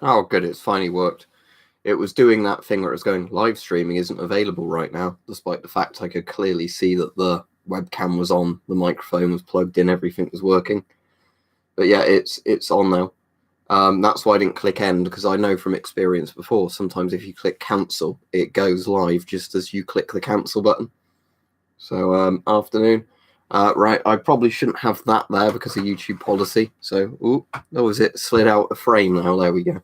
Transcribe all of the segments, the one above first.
Oh, good, it's finally worked. It was doing that thing where it was going, live streaming isn't available right now, despite the fact I could clearly see that the webcam was on, the microphone was plugged in, everything was working. But yeah, it's on now. That's why I didn't click end, because I know from experience before, sometimes if you click cancel, it goes live just as you click the cancel button. So, afternoon. Right, I probably shouldn't have that there because of YouTube policy. So, ooh, that was it. Slid out a frame now. There we go.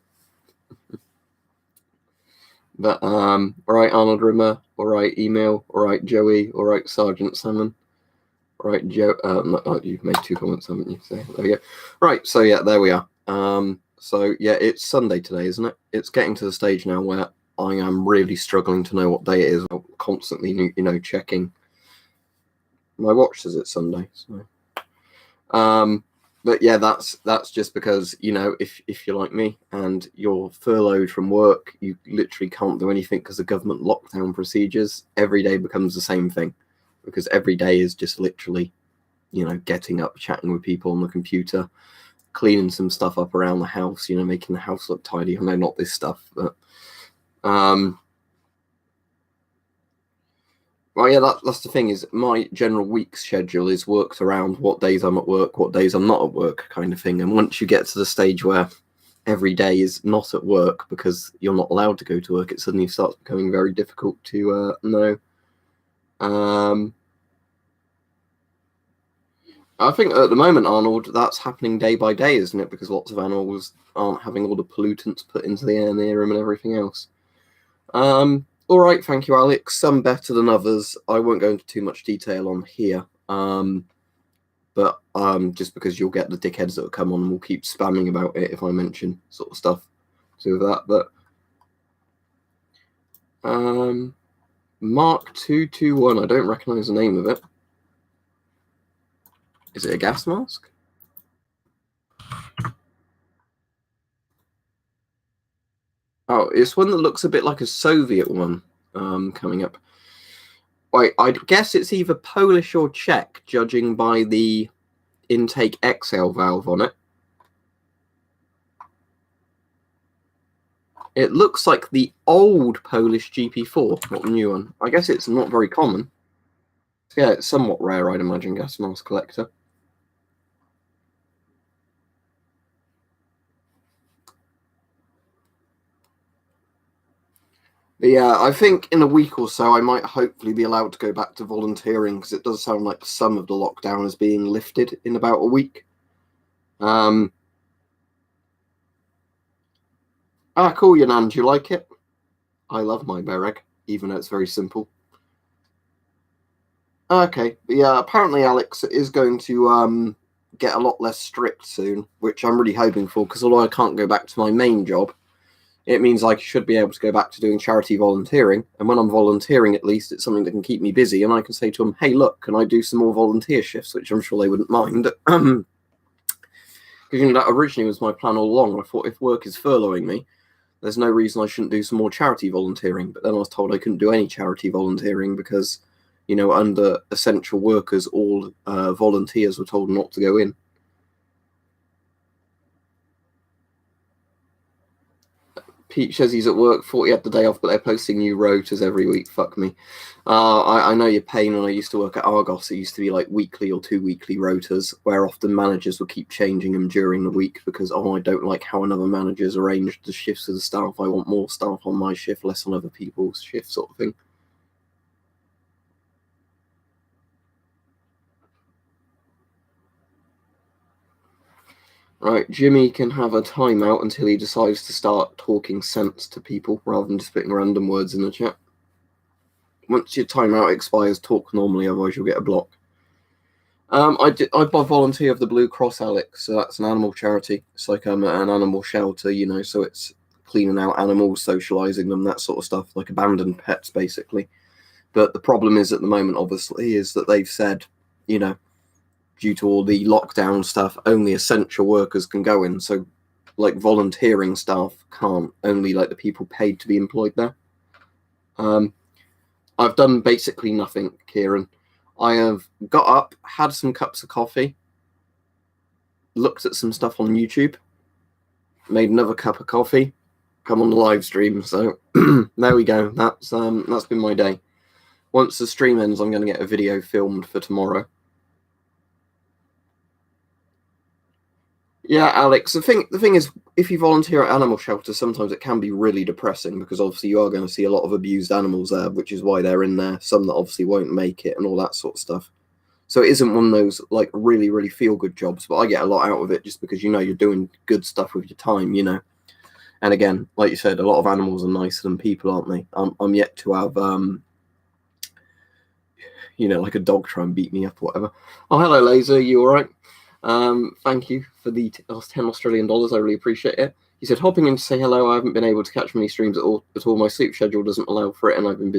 But, all right, Arnold Rimmer. All right, email. All right, Joey. All right, Sergeant Salmon. All right, Joe. You've made 2 comments, haven't you? So, there we go. Right, so yeah, there we are. So yeah, it's Sunday today, isn't it? It's getting to the stage now where I am really struggling to know what day it is. I'm constantly, checking. My watch says it's Sunday. So. But yeah, that's just because, if you're like me and you're furloughed from work, you literally can't do anything because of government lockdown procedures. Every day becomes the same thing, because every day is just literally, getting up, chatting with people on the computer, cleaning some stuff up around the house, making the house look tidy. I know not this stuff, but well, yeah, that's the thing, is my general week schedule is worked around what days I'm at work, what days I'm not at work, kind of thing. And once you get to the stage where every day is not at work because you're not allowed to go to work, it suddenly starts becoming very difficult to know. I think at the moment, Arnold, that's happening day by day, isn't it? Because lots of animals aren't having all the pollutants put into the air near them and everything else. All right, thank you, Alex. Some better than others. I won't go into too much detail on here, but just because you'll get the dickheads that will come on and will keep spamming about it if I mention sort of stuff to do with that. But Mark 221. I don't recognise the name of it. Is it a gas mask? Oh, it's one that looks a bit like a Soviet one coming up. Wait, I guess it's either Polish or Czech, judging by the intake exhale valve on it. It looks like the old Polish GP4, not the new one. I guess it's not very common. Yeah, it's somewhat rare, I'd imagine, gas mask collector. But yeah, I think in a week or so I might hopefully be allowed to go back to volunteering, because it does sound like some of the lockdown is being lifted in about a week. Cool, Yanan, do you like it? I love my Bereg, even though it's very simple. Okay, but yeah, apparently Alex is going to get a lot less strict soon, which I'm really hoping for, because although I can't go back to my main job, it means I should be able to go back to doing charity volunteering. And when I'm volunteering, at least it's something that can keep me busy. And I can say to them, hey, look, can I do some more volunteer shifts? Which I'm sure they wouldn't mind. Because, that originally was my plan all along. I thought if work is furloughing me, there's no reason I shouldn't do some more charity volunteering. But then I was told I couldn't do any charity volunteering because, under essential workers, all volunteers were told not to go in. Pete says he's at work, thought he had the day off, but they're posting new rotas every week. Fuck me. I know your pain. When I used to work at Argos, it used to be like weekly or 2 weekly rotas, where often managers would keep changing them during the week because, I don't like how another manager's arranged the shifts of the staff. I want more staff on my shift, less on other people's shift, sort of thing. Right, Jimmy can have a timeout until he decides to start talking sense to people rather than just putting random words in the chat. Once your timeout expires, talk normally, otherwise you'll get a block. I volunteer of the Blue Cross, Alex, so that's an animal charity. It's like an animal shelter, so it's cleaning out animals, socializing them, that sort of stuff, like abandoned pets, basically. But the problem is at the moment, obviously, is that they've said, due to all the lockdown stuff, only essential workers can go in. So, like, volunteering staff can't, only, like, the people paid to be employed there. I've done basically nothing, Kieran. I have got up, had some cups of coffee, looked at some stuff on YouTube, made another cup of coffee, come on the live stream. So there we go. That's been my day. Once the stream ends, I'm going to get a video filmed for tomorrow. Yeah, Alex. The thing is, if you volunteer at animal shelter, sometimes it can be really depressing because obviously you are going to see a lot of abused animals there, which is why they're in there. Some that obviously won't make it and all that sort of stuff. So it isn't one of those like really, really feel good jobs, but I get a lot out of it just because you're doing good stuff with your time, And again, like you said, a lot of animals are nicer than people, aren't they? I'm yet to have like a dog try and beat me up or whatever. Oh, hello, Laser. You all right? Thank you for the 10 Australian dollars. I really appreciate it. He said, hopping in to say hello. I haven't been able to catch many streams at all. My sleep schedule doesn't allow for it, and I've been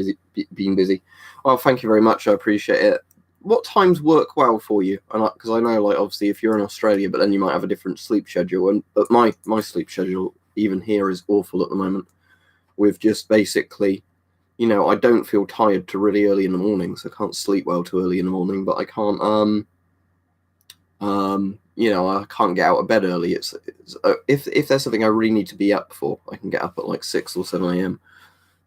busy. Well, thank you very much. I appreciate it. What times work well for you? Because I know, like, obviously, if you're in Australia, but then you might have a different sleep schedule. But my sleep schedule, even here, is awful at the moment. With just basically, I don't feel tired to really early in the morning, so I can't sleep well too early in the morning. But I can't, I can't get out of bed early. It's if there's something I really need to be up for, I can get up at like 6 or 7 a.m.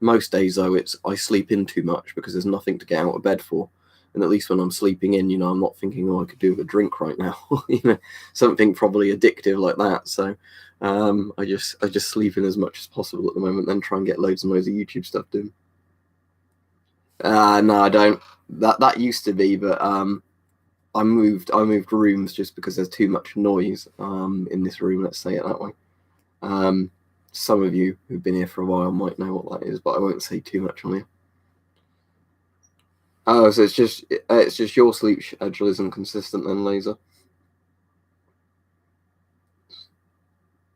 Most days, though, I sleep in too much because there's nothing to get out of bed for. And at least when I'm sleeping in, I'm not thinking, I could do with a drink right now, something probably addictive like that. So I just sleep in as much as possible at the moment, then try and get loads and loads of YouTube stuff done. No, I don't. That used to be, but I moved rooms just because there's too much noise in this room. Let's say it that way. Some of you who've been here for a while might know what that is, but I won't say too much on here. Oh, so it's just your sleep schedule isn't consistent then, Laser.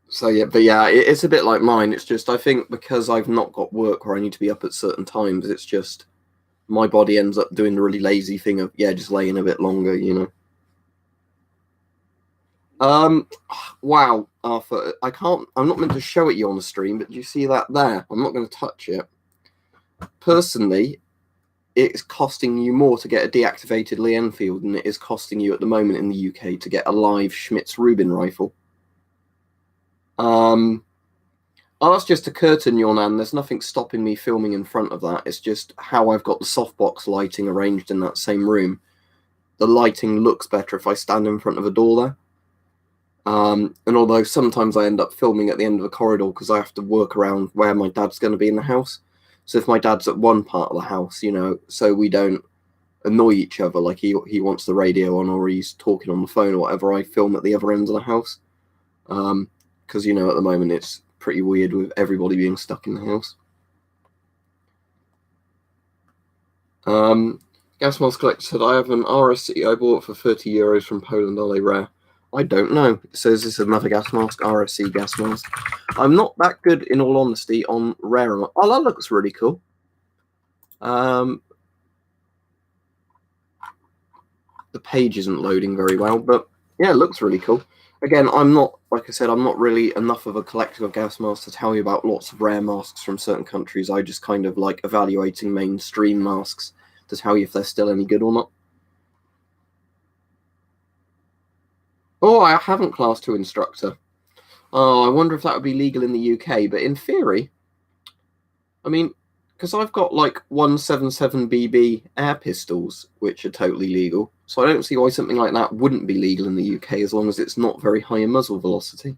So yeah, but yeah, it's a bit like mine. It's just I think because I've not got work where I need to be up at certain times, it's just my body ends up doing the really lazy thing of just laying a bit longer, Wow, Arthur, I'm not meant to show it you on the stream, but do you see that there? I'm not going to touch it. Personally, it's costing you more to get a deactivated Lee Enfield than it is costing you at the moment in the UK to get a live Schmitz-Rubin rifle. Oh, that's just a curtain, Yornan. There's nothing stopping me filming in front of that. It's just how I've got the softbox lighting arranged in that same room. The lighting looks better if I stand in front of a door there. And although sometimes I end up filming at the end of a corridor because I have to work around where my dad's going to be in the house. So if my dad's at one part of the house, so we don't annoy each other, like he wants the radio on or he's talking on the phone or whatever, I film at the other end of the house. Because, at the moment it's pretty weird with everybody being stuck in the house. Gas Mask Collector said, I have an RSC I bought for 30 euros from Poland. Are they rare? I don't know. It says this is another gas mask, RSC gas mask. I'm not that good, in all honesty, on rare. Oh, that looks really cool. The page isn't loading very well, but yeah, it looks really cool. Again, I'm not, like I said, I'm not really enough of a collector of gas masks to tell you about lots of rare masks from certain countries. I just kind of like evaluating mainstream masks to tell you if they're still any good or not. Oh, I haven't Class 2 instructor. Oh, I wonder if that would be legal in the UK, but in theory, I mean, because I've got like 177BB air pistols, which are totally legal, so I don't see why something like that wouldn't be legal in the UK as long as it's not very high in muzzle velocity.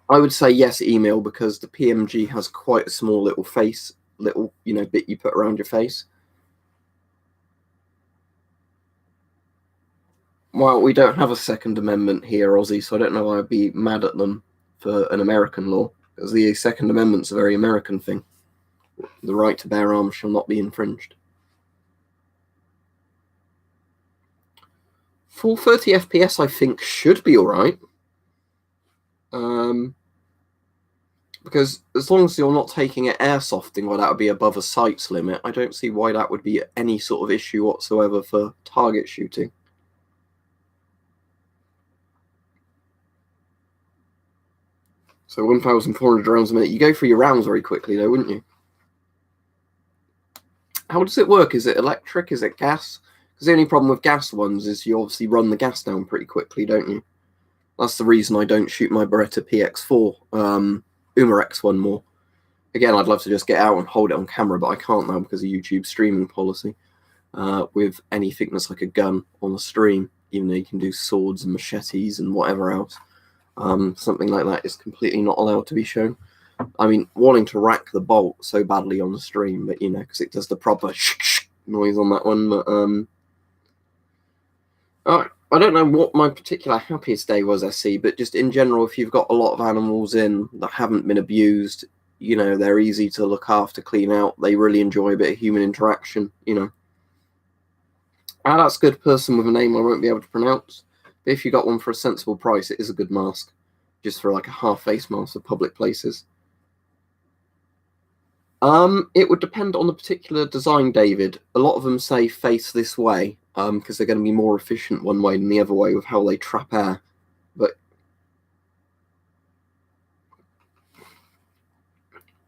I would say yes, email, because the PMG has quite a small little face, bit you put around your face. Well, we don't have a Second Amendment here, Aussie, so I don't know why I'd be mad at them for an American law, because the Second Amendment's a very American thing. The right to bear arms shall not be infringed. Full 30 FPS, I think, should be all right. Because as long as you're not taking it airsofting, where that would be above a sights limit, I don't see why that would be any sort of issue whatsoever for target shooting. So 1,400 rounds a minute. You go through your rounds very quickly, though, wouldn't you? How does it work? Is it electric? Is it gas? Because the only problem with gas ones is you obviously run the gas down pretty quickly, don't you? That's the reason I don't shoot my Beretta PX4 Umarex one more. Again, I'd love to just get out and hold it on camera, but I can't now because of YouTube's streaming policy. With anything that's like a gun on the stream, even though you can do swords and machetes and whatever else. Something like that is completely not allowed to be shown. I mean, wanting to rack the bolt so badly on the stream, but because it does the proper noise on that one. But I don't know what my particular happiest day was, SC, but just in general, if you've got a lot of animals in that haven't been abused, they're easy to look after, clean out. They really enjoy a bit of human interaction, that's a good person with a name I won't be able to pronounce. But if you got one for a sensible price, it is a good mask. Just for like a half-face mask for public places. It would depend on the particular design, David. A lot of them say face this way, because they're going to be more efficient one way than the other way with how they trap air. But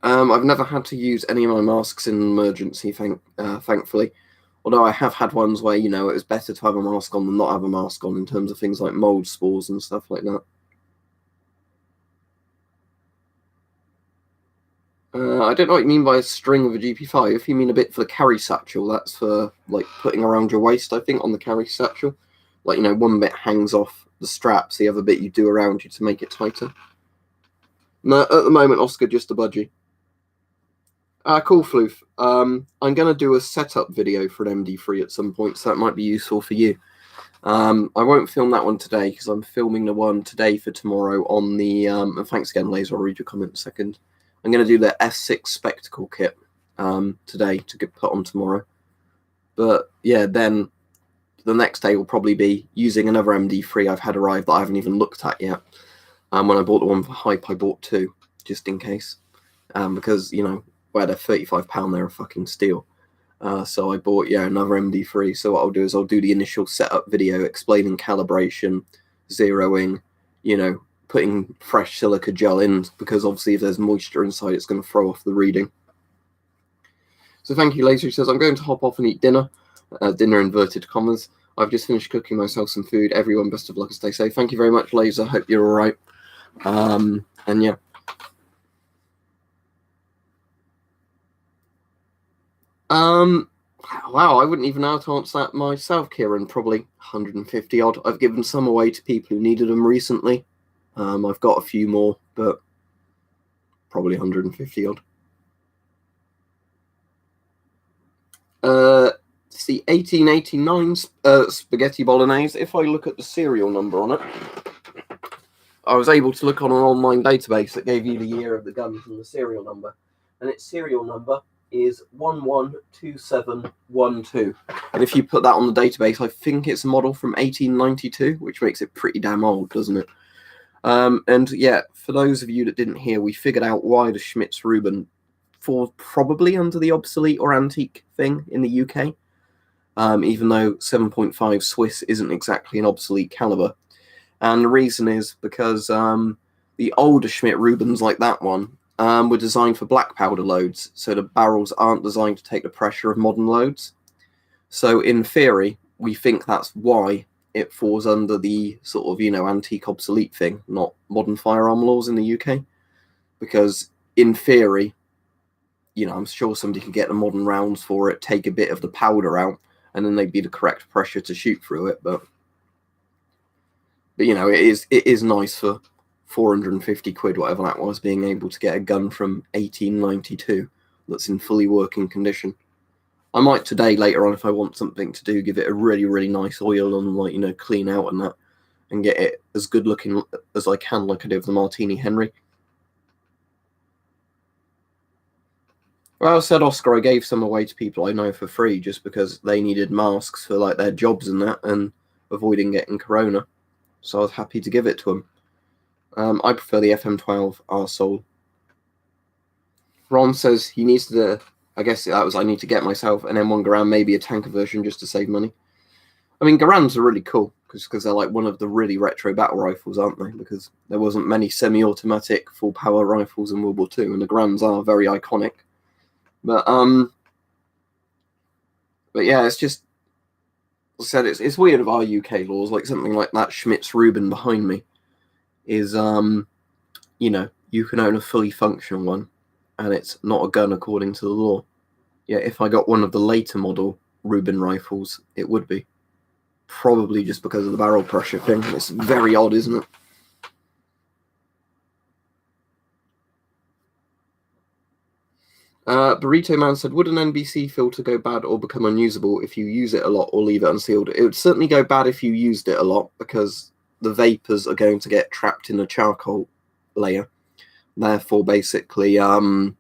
I've never had to use any of my masks in an emergency, thankfully. Although I have had ones where, it was better to have a mask on than not have a mask on in terms of things like mold spores and stuff like that. I don't know what you mean by a string of a GP5. If you mean a bit for the carry satchel, that's for, like, putting around your waist, I think, on the carry satchel. Like, one bit hangs off the straps, the other bit you do around you to make it tighter. No, at the moment, Oscar, just a budgie. Cool, Floof. I'm going to do a setup video for an MD3 at some point, so that might be useful for you. I won't film that one today, because I'm filming the one today for tomorrow on the... and thanks again, Laser, I'll read your comment in a second. I'm going to do the S6 Spectacle kit today to get put on tomorrow. But, yeah, then the next day will probably be using another MD3 I've had arrive that I haven't even looked at yet. When I bought the one for Hype, I bought two, just in case. Because, where they're £35, they're a fucking steal. So I bought, another MD3. So what I'll do is I'll do the initial setup video explaining calibration, zeroing, putting fresh silica gel in, because obviously if there's moisture inside, it's going to throw off the reading. So thank you, Laser. He says, I'm going to hop off and eat dinner. Dinner inverted commas. I've just finished cooking myself some food. Everyone, best of luck and stay safe. Thank you very much, Laser. Hope you're all right. And yeah. Wow, I wouldn't even know how to answer that myself, Kieran. Probably 150 odd. I've given some away to people who needed them recently. I've got a few more, but probably 150 odd. It's the 1889 spaghetti bolognese. If I look at the serial number on it, I was able to look on an online database that gave you the year of the guns and the serial number. And its serial number is 112712. And if you put that on the database, I think it's a model from 1892, which makes it pretty damn old, doesn't it? And yeah, for those of you that didn't hear, we figured out why the Schmitz-Reuben falls probably under the obsolete or antique thing in the UK, even though 7.5 Swiss isn't exactly an obsolete caliber. And the reason is because the older Schmidt-Reubens like that one were designed for black powder loads, so the barrels aren't designed to take the pressure of modern loads. So in theory, we think that's why it falls under the sort of, antique obsolete thing, not modern firearm laws in the UK. Because in theory, I'm sure somebody could get the modern rounds for it, take a bit of the powder out, and then they'd be the correct pressure to shoot through it. But it is nice for 450 quid, whatever that was, being able to get a gun from 1892 that's in fully working condition. I might today, later on, if I want something to do, give it a really, really nice oil and, clean out and that, and get it as good looking as I can, like I did with the Martini Henry. Well, I said, Oscar, I gave some away to people I know for free just because they needed masks for, their jobs and that, and avoiding getting corona. So I was happy to give it to them. I prefer the FM12 Arsol. Ron says he needs to, I guess that was I need to get myself an M1 Garand, maybe a tanker version just to save money. I mean, Garands are really cool because they're like one of the really retro battle rifles, aren't they? Because there wasn't many semi-automatic full power rifles in World War II, and the Garands are very iconic. But yeah, it's just, as I said, it's weird of our UK laws, like something like that Schmitz-Reuben behind me. is, you know, you can own a fully functional one, and it's not a gun according to the law. Yeah, if I got one of the later model Rubin rifles, it would be. Probably just because of the barrel pressure thing. It's very odd, isn't it? Burrito Man said, would an NBC filter go bad or become unusable if you use it a lot or leave it unsealed? It would certainly go bad if you used it a lot, because the vapors are going to get trapped in the charcoal layer, therefore basically, you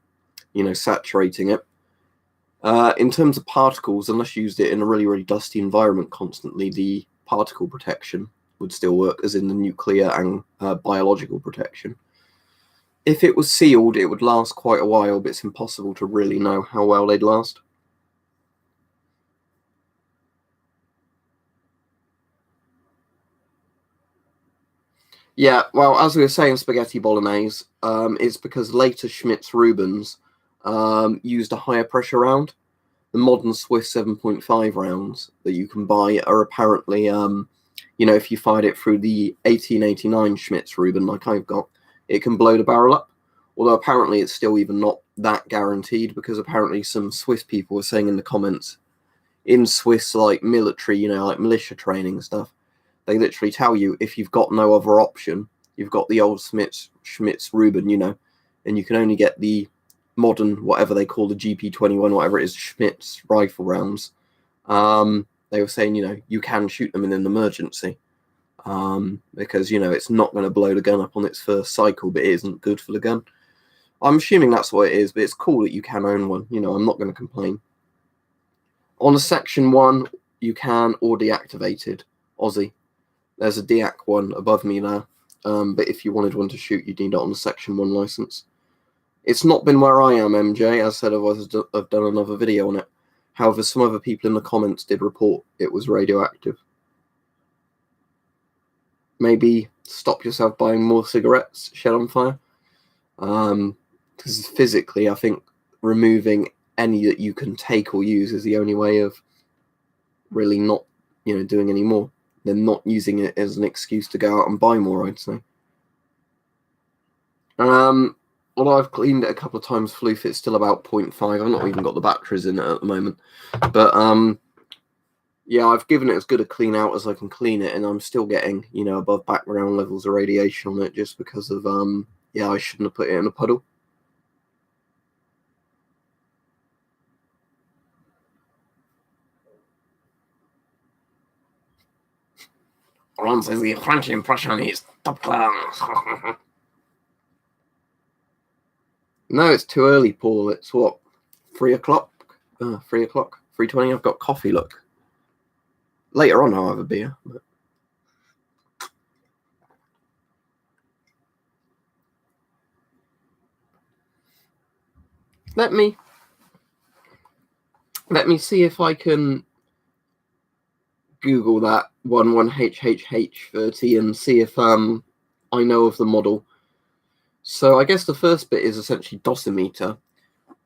know, saturating it. In terms of particles, unless you used it in a really, really dusty environment constantly, the particle protection would still work, as in the nuclear and biological protection. If it was sealed, it would last quite a while, but it's impossible to really know how well they'd last. Yeah, well, as we were saying, spaghetti bolognese, it's because later Schmitz Rubens used a higher pressure round. The modern Swiss 7.5 rounds that you can buy are apparently, you know, if you fired it through the 1889 Schmitz Rubin, like I've got, it can blow the barrel up. Although apparently it's still even not that guaranteed, because apparently some Swiss people were saying in the comments, in Swiss, like military, you know, like militia training stuff, they literally tell you if you've got no other option, you've got the old Schmitz Rubin, you know, and you can only get the modern, whatever they call the GP21, whatever it is, Schmitz rifle rounds. They were saying, you know, you can shoot them in an emergency, because, you know, it's not going to blow the gun up on its first cycle, but it isn't good for the gun. I'm assuming that's what it is, but it's cool that you can own one. You know, I'm not going to complain. On a Section 1, you can, or deactivated. Aussie. There's a DEAC one above me there. But if you wanted one to shoot, you'd need it on a Section 1 license. It's not been where I am, MJ. As I said, I've done another video on it. However, some other people in the comments did report it was radioactive. Maybe stop yourself buying more cigarettes, shed on fire. Because physically, I think removing any that you can take or use is the only way of really not, you know, doing any more. They're not using it as an excuse to go out and buy more, I'd say. Although I've cleaned it a couple of times, Floof, it's still about 0.5. I've not even got the batteries in it at the moment. But yeah, I've given it as good a clean out as I can clean it, and I'm still getting, you know, above background levels of radiation on it, just because of, yeah, I shouldn't have put it in a puddle. Ron says the French impression is top class. No, it's too early, Paul. It's what, 3 o'clock? 3 o'clock? 3:20. I've got coffee, look. Later on I'll have a beer. But... Let me see if I can Google that 11HHH30 and see if I know of the model. So I guess the first bit is essentially dosimeter.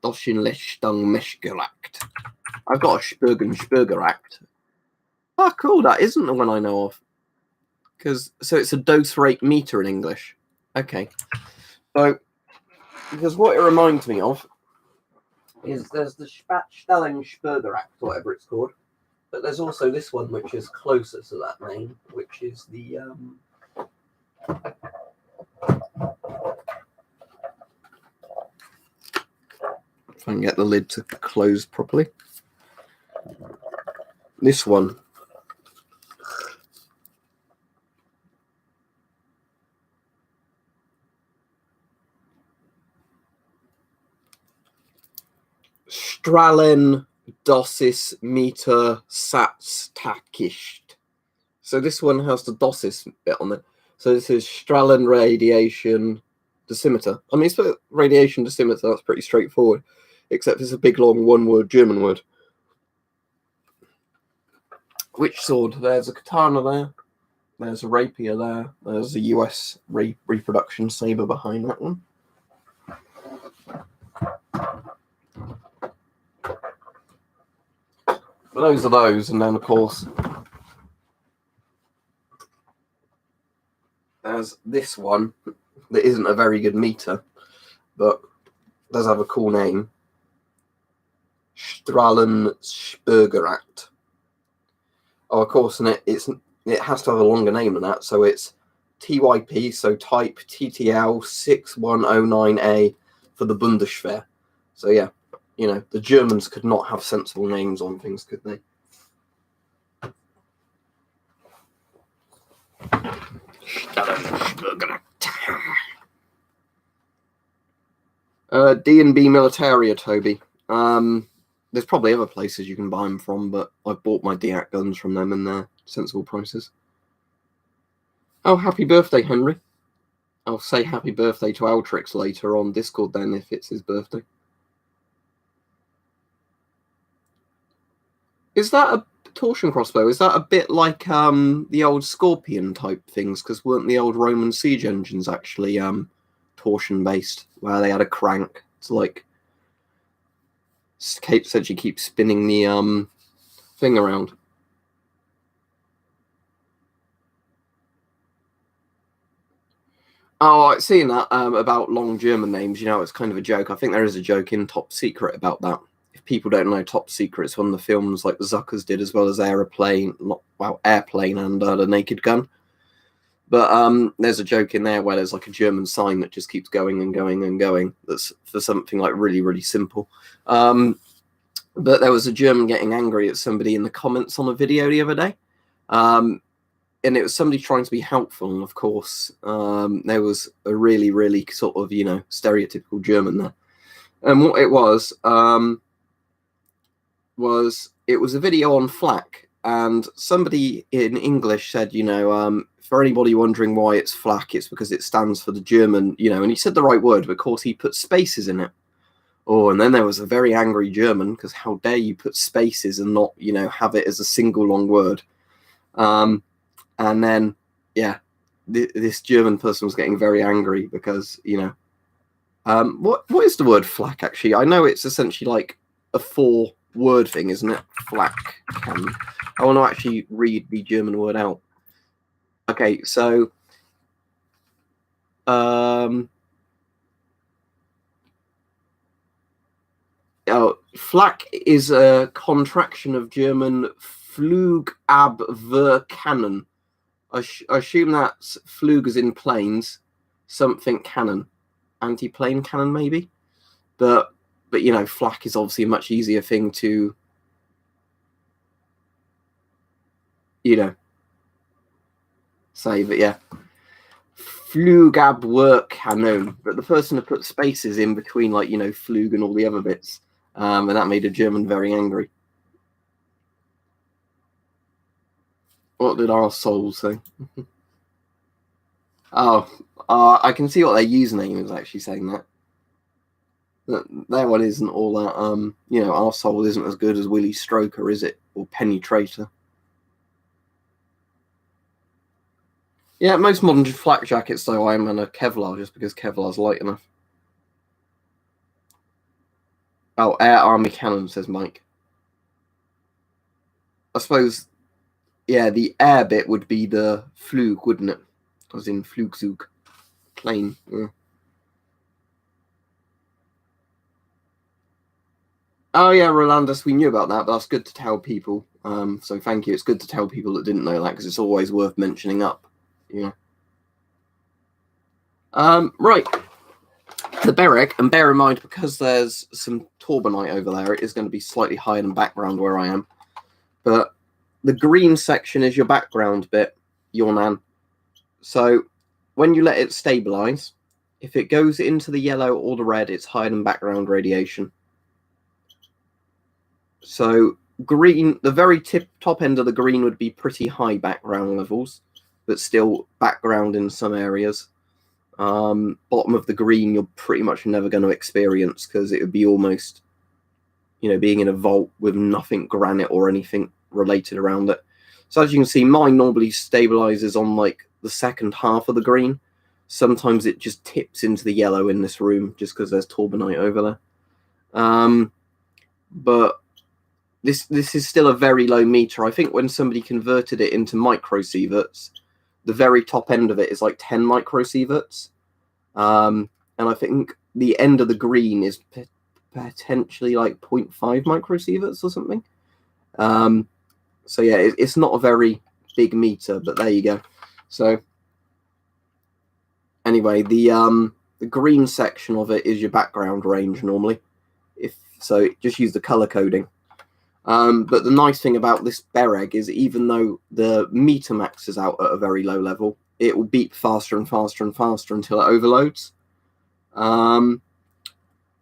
Doshinlichtung-Messgerät. I've got a Spurgeract. Oh, cool. That isn't the one I know of. So it's a dose rate meter in English. Okay. So, because what it reminds me of is there's the Spurgeract, whatever it's called. But there's also this one, which is closer to that name, which is the... if I can get the lid to close properly. This one. Strahlen Dosis Meter Sats Takisht. So this one has the Dosis bit on it. So this is Strahlen Radiation Dosimeter. I mean, it's a radiation dosimeter, that's pretty straightforward. Except it's a big, long, one-word German word. Which sword? There's a katana there. There's a rapier there. There's a US reproduction saber behind that one. But those are those, and then, of course, there's this one that isn't a very good meter, but does have a cool name. Strahlenbergeract. Oh, of course, and it has to have a longer name than that, so it's TYP, so type TTL 6109A for the Bundeswehr. So yeah, you know, the Germans could not have sensible names on things, could they? D&B Militaria, Toby. There's probably other places you can buy them from, but I've bought my DIAC guns from them and they're sensible prices. Oh, happy birthday, Henry. I'll say happy birthday to Altrix later on Discord then, if it's his birthday. Is that a torsion crossbow? Is that a bit like the old Scorpion type things? Because weren't the old Roman siege engines actually torsion based, where they had a crank to like essentially keep spinning the thing around? Oh, I've seen that about long German names. You know, it's kind of a joke. I think there is a joke in Top Secret about that. If people don't know Top Secret, it's one of the films like the Zuckers did, as well as Airplane and The Naked Gun. But there's a joke in there where there's like a German sign that just keeps going and going and going. That's for something like really, really simple. But there was a German getting angry at somebody in the comments on a video the other day. And it was somebody trying to be helpful. And of course, there was a really, really sort of, you know, stereotypical German there. And what it was it was a video on Flak. And somebody in English said, you know, for anybody wondering why it's Flak, it's because it stands for the German, you know, and he said the right word, but of course he put spaces in it. Oh, and then there was a very angry German, because how dare you put spaces and not, you know, have it as a single long word. And then, yeah, this German person was getting very angry because, you know, what is the word flak, actually? I know it's essentially like a 4-word thing, isn't it? Flak. I want to actually read the German word out. Okay, so Flak is a contraction of German Flugabwehrkannon. I assume that's Flug as in planes, something cannon, anti-plane cannon maybe, but you know, Flak is obviously a much easier thing to, you know, say. But yeah, Flugabwehrkannon. But the person who put spaces in between, like, you know, Flug and all the other bits, and that made a German very angry. What did our soul say? Oh, I can see what their username is actually saying that. Their one isn't all that, you know, our soul isn't as good as Willie Stroker, is it? Or Penny Traitor. Yeah, most modern flak jackets, though, I'm in a Kevlar, just because Kevlar's light enough. Oh, Air Army Cannon, says Mike. I suppose, yeah, the air bit would be the Flug, wouldn't it? As in Flugzeug. Plane, yeah. Oh yeah, Rolandus, we knew about that, but that's good to tell people. So thank you. It's good to tell people that didn't know that, because it's always worth mentioning up. You know. Right. The Berek, and bear in mind, because there's some Torbanite over there, it is going to be slightly higher than background where I am. But the green section is your background bit, your nan. So when you let it stabilize, if it goes into the yellow or the red, it's higher than background radiation. So green, the very top end of the green would be pretty high background levels, but still background in some areas. Bottom of the green, you're pretty much never going to experience, because it would be almost, you know, being in a vault with nothing granite or anything related around it. So as you can see, mine normally stabilizes on like the second half of the green. Sometimes it just tips into the yellow in this room just because there's Torbanite over there. But this is still a very low meter. I think when somebody converted it into microsieverts, the very top end of it is like 10 microsieverts. And I think the end of the green is potentially like 0.5 microsieverts or something. So yeah, it's not a very big meter, but there you go. So anyway, the green section of it is your background range normally. So just use the color coding. But the nice thing about this Bereg is even though the meter maxes out at a very low level, it will beep faster and faster and faster until it overloads.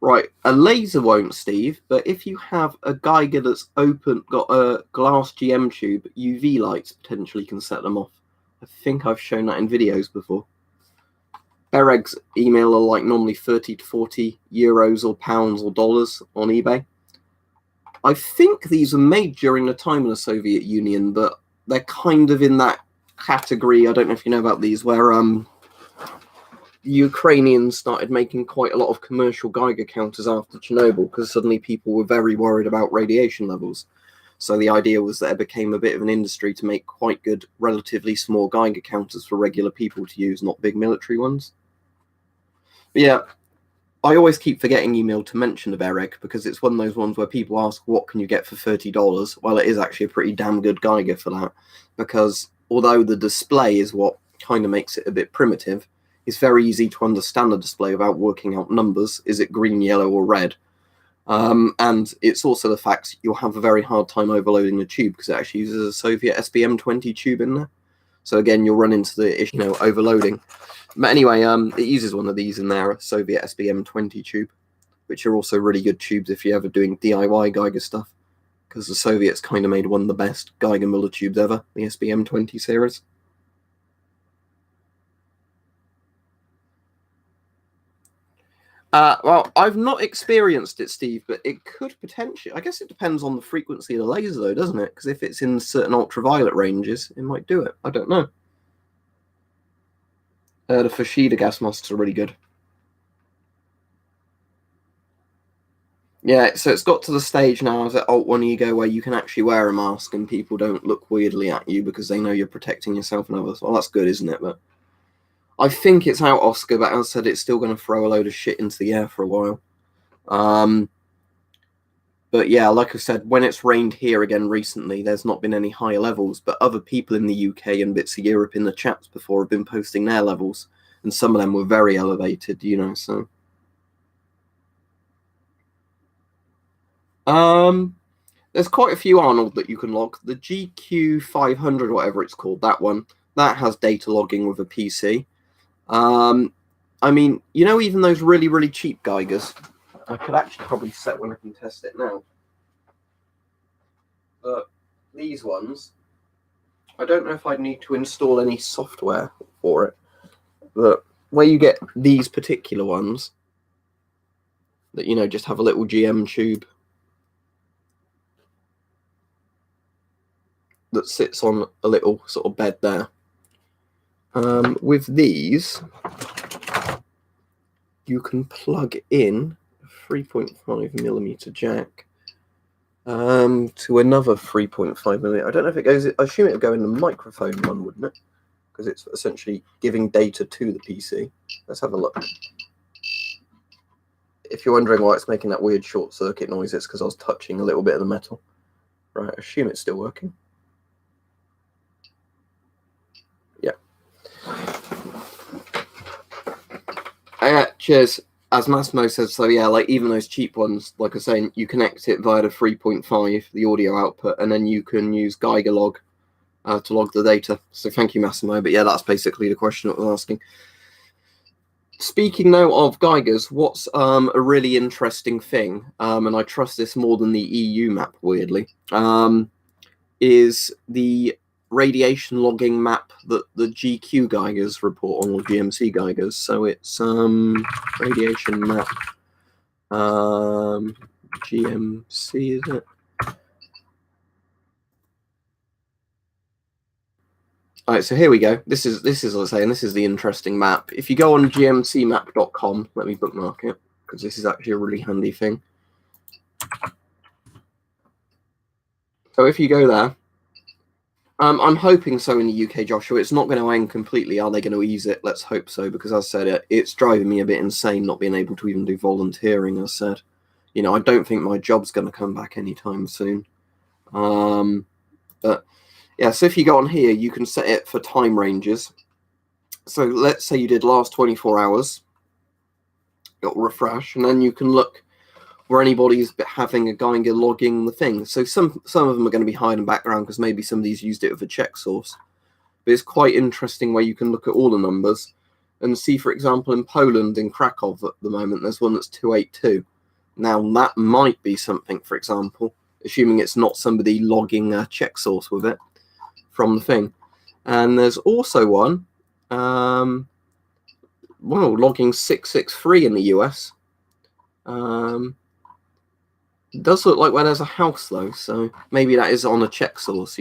Right, a laser won't, Steve, but if you have a Geiger that's got a glass GM tube, UV lights potentially can set them off. I think I've shown that in videos before. Bereg's email are like normally 30 to 40 euros or pounds or dollars on eBay. I think these were made during the time of the Soviet Union, but they're kind of in that category. I don't know if you know about these, where the Ukrainians started making quite a lot of commercial Geiger counters after Chernobyl because suddenly people were very worried about radiation levels. So the idea was that it became a bit of an industry to make quite good, relatively small Geiger counters for regular people to use, not big military ones. But yeah, I always keep forgetting email to mention the Bereg because it's one of those ones where people ask, what can you get for $30? Well, it is actually a pretty damn good Geiger for that, because although the display is what kind of makes it a bit primitive, it's very easy to understand the display without working out numbers. Is it green, yellow, or red? And it's also the fact you'll have a very hard time overloading the tube because it actually uses a Soviet SBM20 tube in there. So again, you'll run into the issue, overloading. But anyway, it uses one of these in there, a Soviet SBM20 tube, which are also really good tubes if you're ever doing DIY Geiger stuff, because the Soviets kind of made one of the best Geiger Muller tubes ever, the SBM20 series. Well, I've not experienced it, Steve, but it could potentially. I guess it depends on the frequency of the laser, though, doesn't it? Because if it's in certain ultraviolet ranges, it might do it. I don't know. The Fushida gas masks are really good. Yeah, so it's got to the stage now as at Alt-1 Ego where you can actually wear a mask and people don't look weirdly at you because they know you're protecting yourself and others. Well, that's good, isn't it? But I think it's out, Oscar, but as I said, it's still going to throw a load of shit into the air for a while. But yeah, like I said, when it's rained here again recently, there's not been any higher levels, but other people in the UK and bits of Europe in the chats before have been posting their levels, and some of them were very elevated, so. There's quite a few, Arnold, that you can log. The GQ500, whatever it's called, that one, that has data logging with a PC. I mean, even those really, really cheap Geigers, I could actually probably set one up and test it now. But these ones, I don't know if I'd need to install any software for it. But where you get these particular ones, that, just have a little GM tube that sits on a little sort of bed there. With these, you can plug in a 3.5mm jack to another 3.5mm. I don't know if it goes. I assume it would go in the microphone one, wouldn't it? Because it's essentially giving data to the PC. Let's have a look. If you're wondering why it's making that weird short circuit noise, it's because I was touching a little bit of the metal. Right, I assume it's still working. Yeah. Cheers. As Massimo says, so yeah, like even those cheap ones, like I was saying, you connect it via the 3.5, the audio output, and then you can use Geiger log to log the data. So thank you, Massimo. But yeah, that's basically the question that I was asking. Speaking now of Geigers, what's a really interesting thing, and I trust this more than the EU map, weirdly, is the radiation logging map that the GQ Geigers report on, or GMC Geigers. So it's radiation map GMC, is it? All right, so here we go. This is what I was saying, this is the interesting map. If you go on gmcmap.com, let me bookmark it, because this is actually a really handy thing. So if you go there, I'm hoping so in the UK, Joshua. It's not going to end completely. Are they going to ease it? Let's hope so, because as I said, it's driving me a bit insane not being able to even do volunteering. As I said, I don't think my job's going to come back anytime soon. But yeah, so if you go on here, you can set it for time ranges. So let's say you did last 24 hours. It'll refresh, and then you can look where anybody's having a Geiger logging the thing. So some of them are going to be hiding in the background because maybe somebody's used it with a check source. But it's quite interesting where you can look at all the numbers and see, for example, in Poland, in Krakow at the moment, there's one that's 282. Now, that might be something, for example, assuming it's not somebody logging a check source with it from the thing. And there's also one, logging 663 in the US. It does look like where there's a house, though, so maybe that is on a check source,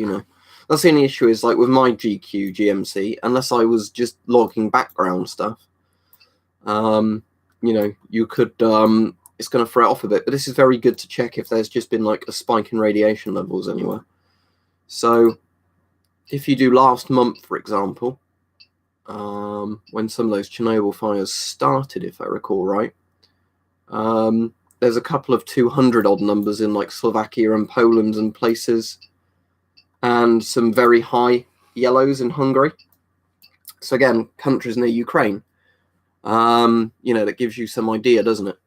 That's the only issue is, like, with my GQ GMC, unless I was just logging background stuff, you could, it's going to throw it off a bit. But this is very good to check if there's just been, like, a spike in radiation levels anywhere. So if you do last month, for example, when some of those Chernobyl fires started, if I recall right, there's a couple of 200 odd numbers in like Slovakia and Poland and places, and some very high yellows in Hungary. So again, countries near Ukraine. That gives you some idea, doesn't it?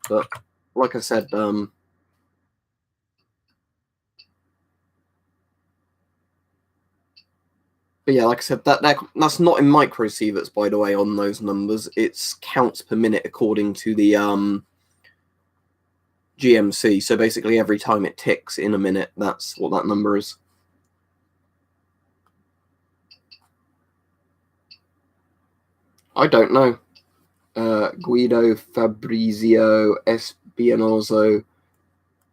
But like I said, but yeah, like I said, that's not in microsieverts, by the way, on those numbers. It's counts per minute according to the GMC. So basically every time it ticks in a minute, that's what that number is. I don't know. Guido Fabrizio Espinozo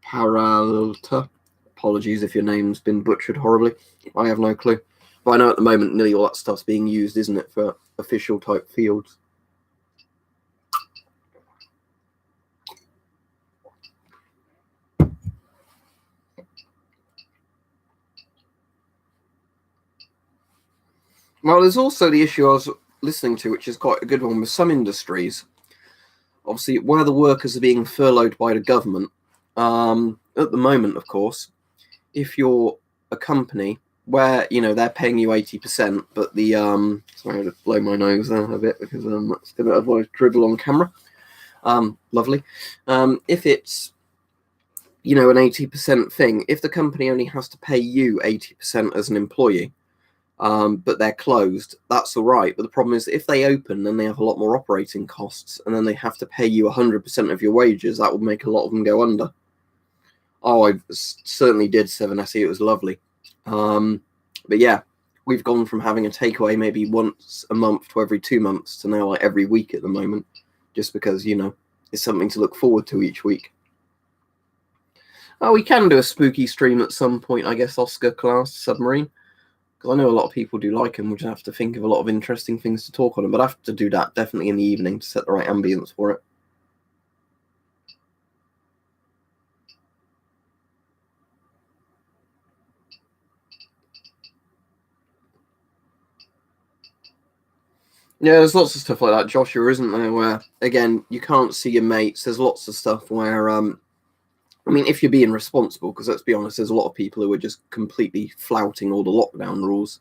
Peralta. Apologies if your name's been butchered horribly. I have no clue. But I know at the moment nearly all that stuff's being used, isn't it, for official type fields. Well, there's also the issue I was listening to, which is quite a good one with some industries. Obviously, where the workers are being furloughed by the government, at the moment, of course, if you're a company where, they're paying you 80%, but the, sorry, I just blow my nose there a bit because that's going to otherwise dribble on camera. Lovely. If it's, an 80% thing, if the company only has to pay you 80% as an employee, but they're closed, that's all right. But the problem is if they open, then they have a lot more operating costs, and then they have to pay you 100% of your wages. That would make a lot of them go under. Oh, I certainly did 7SE. It was lovely. But yeah, we've gone from having a takeaway maybe once a month to every 2 months to now like every week at the moment, just because, it's something to look forward to each week. Oh, we can do a spooky stream at some point, I guess, Oscar class submarine. Because I know a lot of people do like them. We just have to think of a lot of interesting things to talk on them. But I have to do that definitely in the evening to set the right ambience for it. Yeah, there's lots of stuff like that, Joshua, isn't there? Where, again, you can't see your mates. There's lots of stuff where, if you're being responsible, because let's be honest, there's a lot of people who are just completely flouting all the lockdown rules.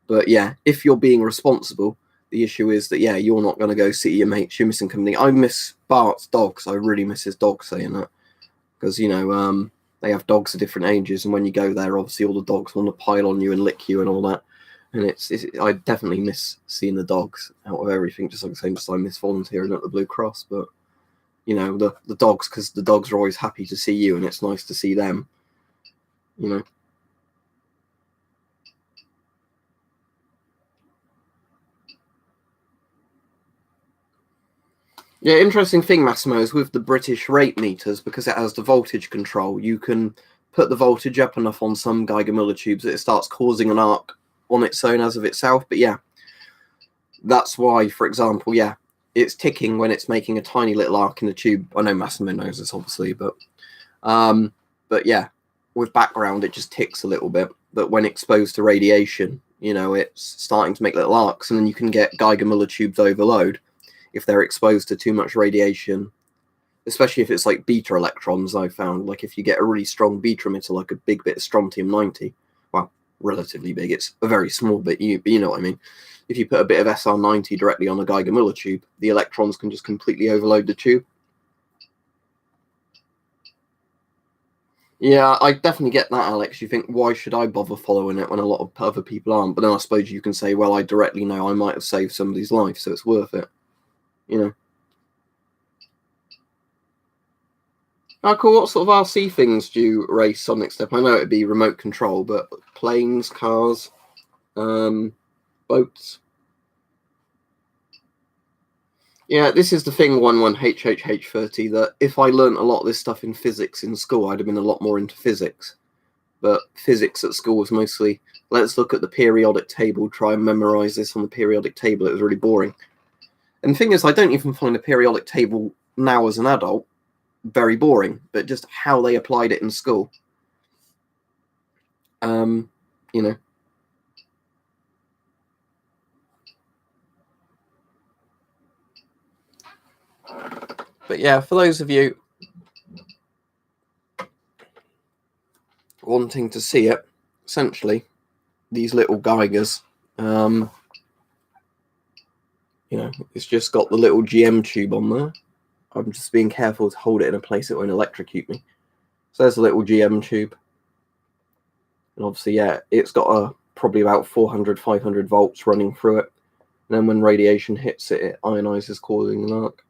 But yeah, if you're being responsible, the issue is that, yeah, you're not going to go see your mates. You're missing company. I miss Bart's dogs. I really miss his dog saying that. Because, they have dogs at different ages. And when you go there, obviously all the dogs want to pile on you and lick you and all that. And I definitely miss seeing the dogs out of everything, just like the same as I miss volunteering at the Blue Cross. But, the dogs, because the dogs are always happy to see you and it's nice to see them, Yeah, interesting thing, Massimo, is with the British rate meters, because it has the voltage control, you can put the voltage up enough on some Geiger Müller tubes that it starts causing an arc on its own as of itself. But yeah, that's why, for example, yeah, it's ticking when it's making a tiny little arc in the tube. I know Massimo knows this, obviously, but yeah, with background, it just ticks a little bit. that when exposed to radiation, it's starting to make little arcs, and then you can get Geiger tubes overload if they're exposed to too much radiation, especially if it's like beta electrons. I found, like, if you get a really strong beta emitter, like a big bit of strontium-90, well, relatively big, it's a very small bit, but you know what I mean. If you put a bit of SR90 directly on a Geiger tube, the electrons can just completely overload the tube. Yeah, I definitely get that, Alex. You think, why should I bother following it when a lot of other people aren't? But then I suppose you can say, well, I directly know I might have saved somebody's life, so it's worth it. Oh, cool. What sort of RC things do you race on next step? I know it'd be remote control, but planes, cars, boats. Yeah, this is the thing, 11HHH30, that if I learnt a lot of this stuff in physics in school, I'd have been a lot more into physics. But physics at school was mostly, let's look at the periodic table, try and memorize this on the periodic table. It was really boring. And the thing is, I don't even find a periodic table now as an adult very boring, but just how they applied it in school. But yeah, for those of you wanting to see it, essentially, these little Geigers, it's just got the little GM tube on there. I'm just being careful to hold it in a place that won't electrocute me. So there's a little GM tube. And obviously, yeah, it's got probably about 400, 500 volts running through it. And then when radiation hits it, it ionizes, causing an arc.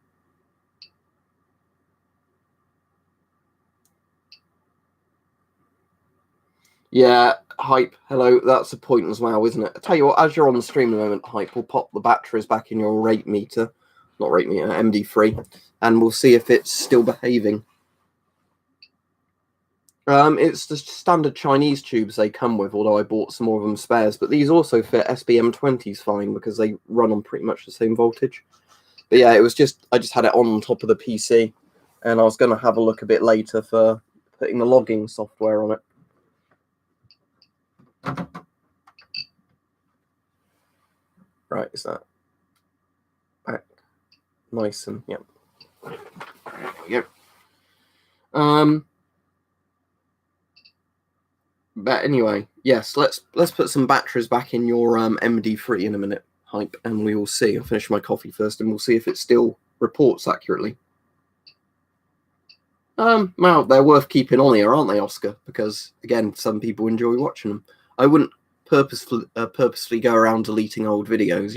Yeah, Hype, hello, that's a point as well, isn't it? I tell you what, as you're on the stream at the moment, Hype, we'll pop the batteries back in your rate meter, not rate meter, MD3, and we'll see if it's still behaving. It's the standard Chinese tubes they come with, although I bought some more of them spares, but these also fit SBM20s fine because they run on pretty much the same voltage. But yeah, it was just, I just had it on top of the PC, and I was going to have a look a bit later for putting the logging software on it. Right, is that back nice and yep. There we go. But anyway, yes, let's put some batteries back in your MD3 in a minute, Hype, and we will see. I'll finish my coffee first, and we'll see if it still reports accurately. Well, they're worth keeping on here, aren't they, Oscar? Because again, some people enjoy watching them. I wouldn't purposefully go around deleting old videos.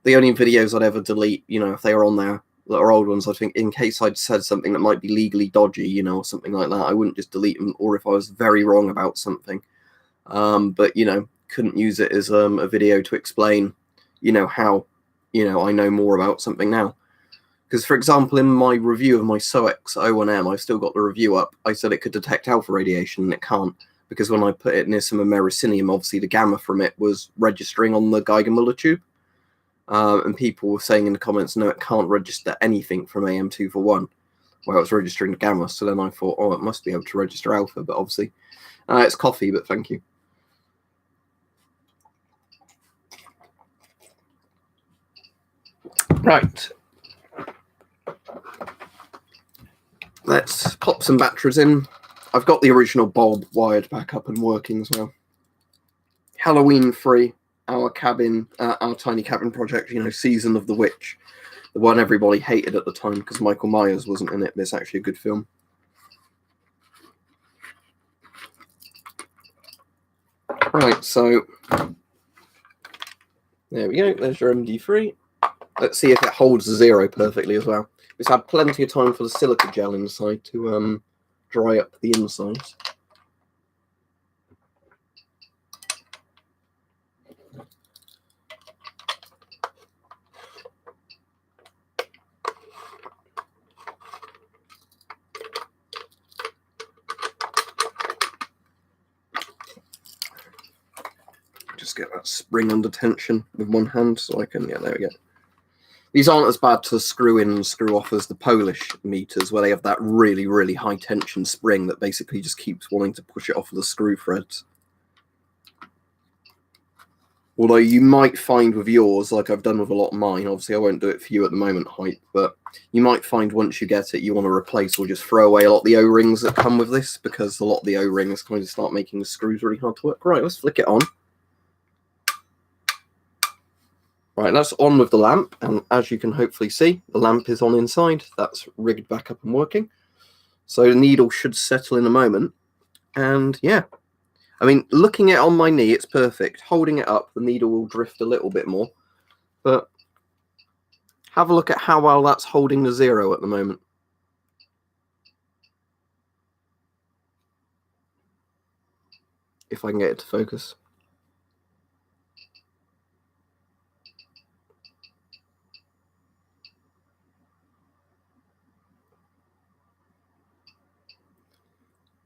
The only videos I'd ever delete, if they were on there that are old ones, I think, in case I'd said something that might be legally dodgy, or something like that, I wouldn't just delete them. Or if I was very wrong about something, but couldn't use it as a video to explain, how, I know more about something now. Because, for example, in my review of my SOEX O1M, I've still got the review up. I said it could detect alpha radiation, and it can't, because when I put it near some americinium, obviously the gamma from it was registering on the Geiger tube. And people were saying in the comments, no, it can't register anything from AM241, where it's registering the gamma. So then I thought, oh, it must be able to register alpha, but obviously it's coffee, but thank you. Right. Let's pop some batteries in. I've got the original bulb wired back up and working as well. Halloween free. Our tiny cabin project, Season of the Witch, the one everybody hated at the time because Michael Myers wasn't in it, but it's actually a good film. Right, so there we go. There's your MD3. Let's see if it holds the 0 perfectly as well. It's had plenty of time for the silica gel inside to dry up the inside. Just get that spring under tension with one hand so I can, yeah, there we go. These aren't as bad to screw in and screw off as the Polish meters, where they have that really, really high tension spring that basically just keeps wanting to push it off of the screw threads. Although you might find with yours, like I've done with a lot of mine, obviously I won't do it for you at the moment, Hype, but you might find once you get it, you want to replace or just throw away a lot of the O-rings that come with this, because a lot of the O-rings kind of start making the screws really hard to work. Right, let's flick it on. Right, that's on with the lamp, and as you can hopefully see, the lamp is on inside. That's rigged back up and working. So the needle should settle in a moment, and yeah. I mean, looking at it on my knee, it's perfect. Holding it up, the needle will drift a little bit more. But have a look at how well that's holding the 0 at the moment. If I can get it to focus.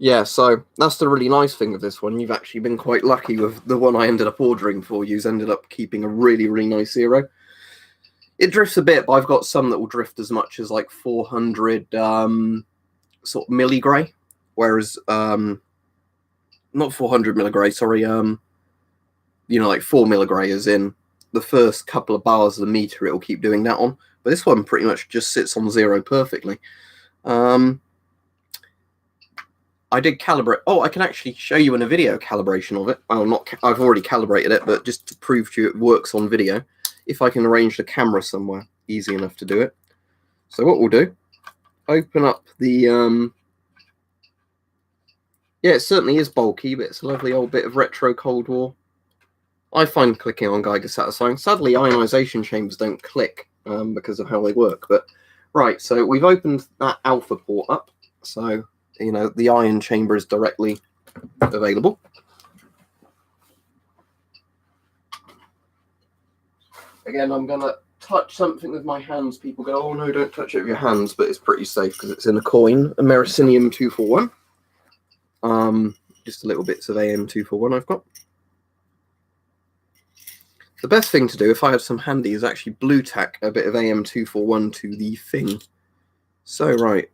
Yeah, so that's the really nice thing with this one. You've actually been quite lucky with the one I ended up ordering for you. Ended up keeping a really, really nice 0. It drifts a bit, but I've got some that will drift as much as like 400 sort of milligray, whereas not 400 milligray, sorry, like 4 milligray, as in the first couple of bars of the meter it'll keep doing that on. But this one pretty much just sits on 0 perfectly. I did calibrate. Oh, I can actually show you in a video calibration of it. Well, I've already calibrated it, but just to prove to you it works on video. If I can arrange the camera somewhere, easy enough to do it. So what we'll do, open up the... yeah, it certainly is bulky, but it's a lovely old bit of retro Cold War. I find clicking on Geiger satisfying. Sadly, ionization chambers don't click because of how they work. But right, so we've opened that alpha port up. So, the ion chamber is directly available. Again, I'm going to touch something with my hands. People go, oh no, don't touch it with your hands, but it's pretty safe because it's in a coin, a Mercinium 241. Just a little bits of AM241 I've got. The best thing to do, if I have some handy, is actually blue tack a bit of AM241 to the thing. So, right,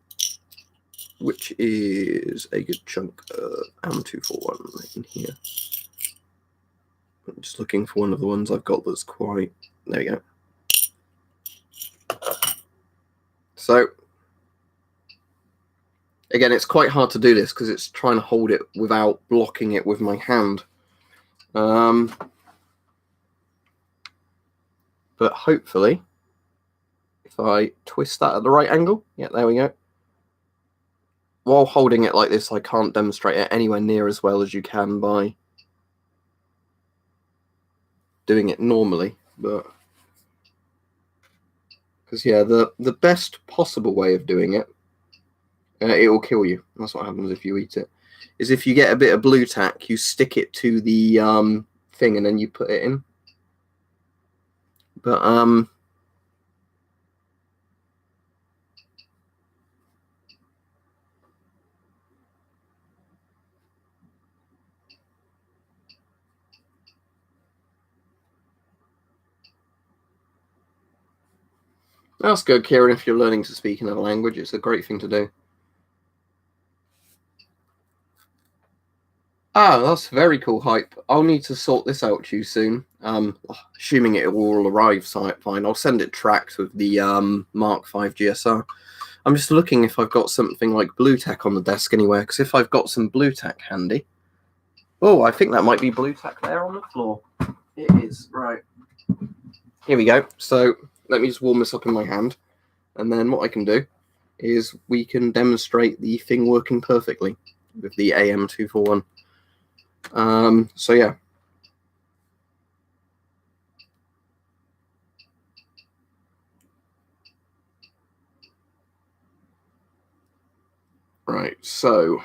which is a good chunk of AM241 in here. I'm just looking for one of the ones I've got that's quite... There we go. So, again, it's quite hard to do this because it's trying to hold it without blocking it with my hand. But hopefully, if I twist that at the right angle, yeah, there we go. While holding it like this, I can't demonstrate it anywhere near as well as you can by doing it normally. But because yeah, the best possible way of doing it, it will kill you. That's what happens if you eat it. Is if you get a bit of blue tack, you stick it to the thing and then you put it in. But that's good, Kieran, if you're learning to speak another language. It's a great thing to do. Ah, that's very cool, Hype. I'll need to sort this out to you soon. Assuming it will all arrive fine. I'll send it tracked with the Mark 5 GSR. I'm just looking if I've got something like blue tack on the desk anywhere, because if I've got some blue tack handy... Oh, I think that might be blue tack there on the floor. It is, right. Here we go. So let me just warm this up in my hand. And then what I can do is we can demonstrate the thing working perfectly with the AM241. So yeah. Right, so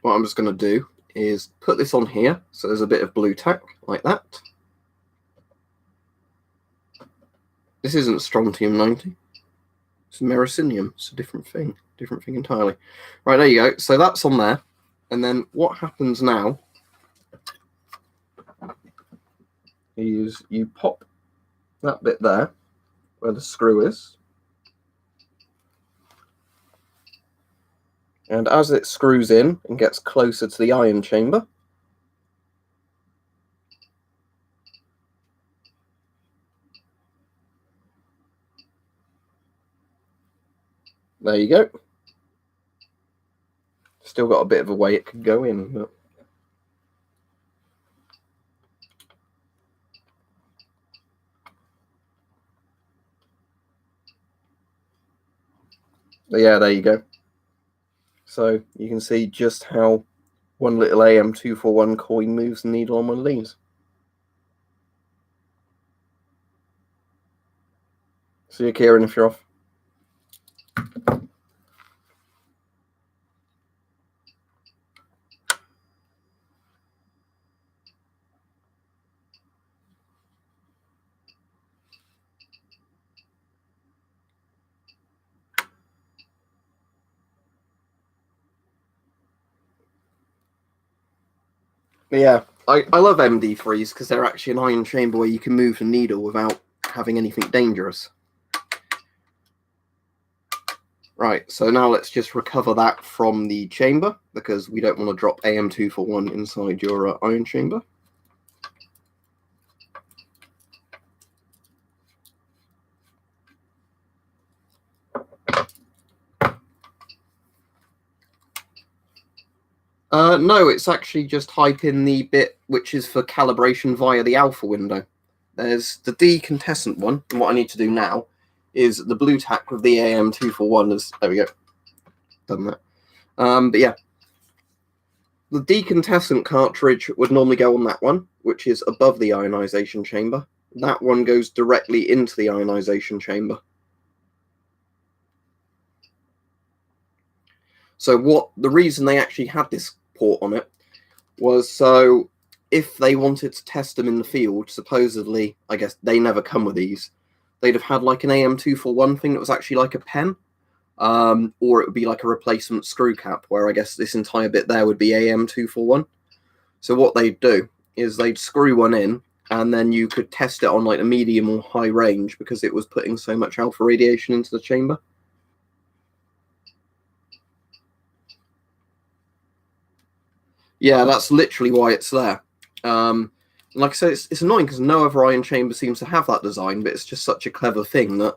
what I'm just going to do is put this on here, so there's a bit of blue tack, like that. This isn't strontium 90. It's Mercinium. It's a different thing entirely. Right, there you go. So that's on there. And then what happens now is you pop that bit there, where the screw is. And as it screws in and gets closer to the ion chamber, there you go. Still got a bit of a way it could go in, but yeah, there you go. So you can see just how one little AM241 coin moves the needle on one of these. See you, Kieran, if you're off. Yeah, I love MD3s because they're actually an ion chamber where you can move the needle without having anything dangerous. Right, so now let's just recover that from the chamber because we don't want to drop AM241 inside your ion chamber. No, it's actually just type in the bit which is for calibration via the alpha window. There's the decantescent one, and what I need to do now is the blue tack with the AM241 is, there we go, done that. But yeah, the decantescent cartridge would normally go on that one, which is above the ionization chamber. That one goes directly into the ionization chamber. So the reason they actually had this port on it was so if they wanted to test them in the field, supposedly, I guess they never come with these, they'd have had like an AM241 thing that was actually like a pen, or it would be like a replacement screw cap, where I guess this entire bit there would be AM241. So what they'd do is they'd screw one in, and then you could test it on like a medium or high range because it was putting so much alpha radiation into the chamber. Yeah, that's literally why it's there. Like I said, it's annoying because no other ion chamber seems to have that design, but it's just such a clever thing that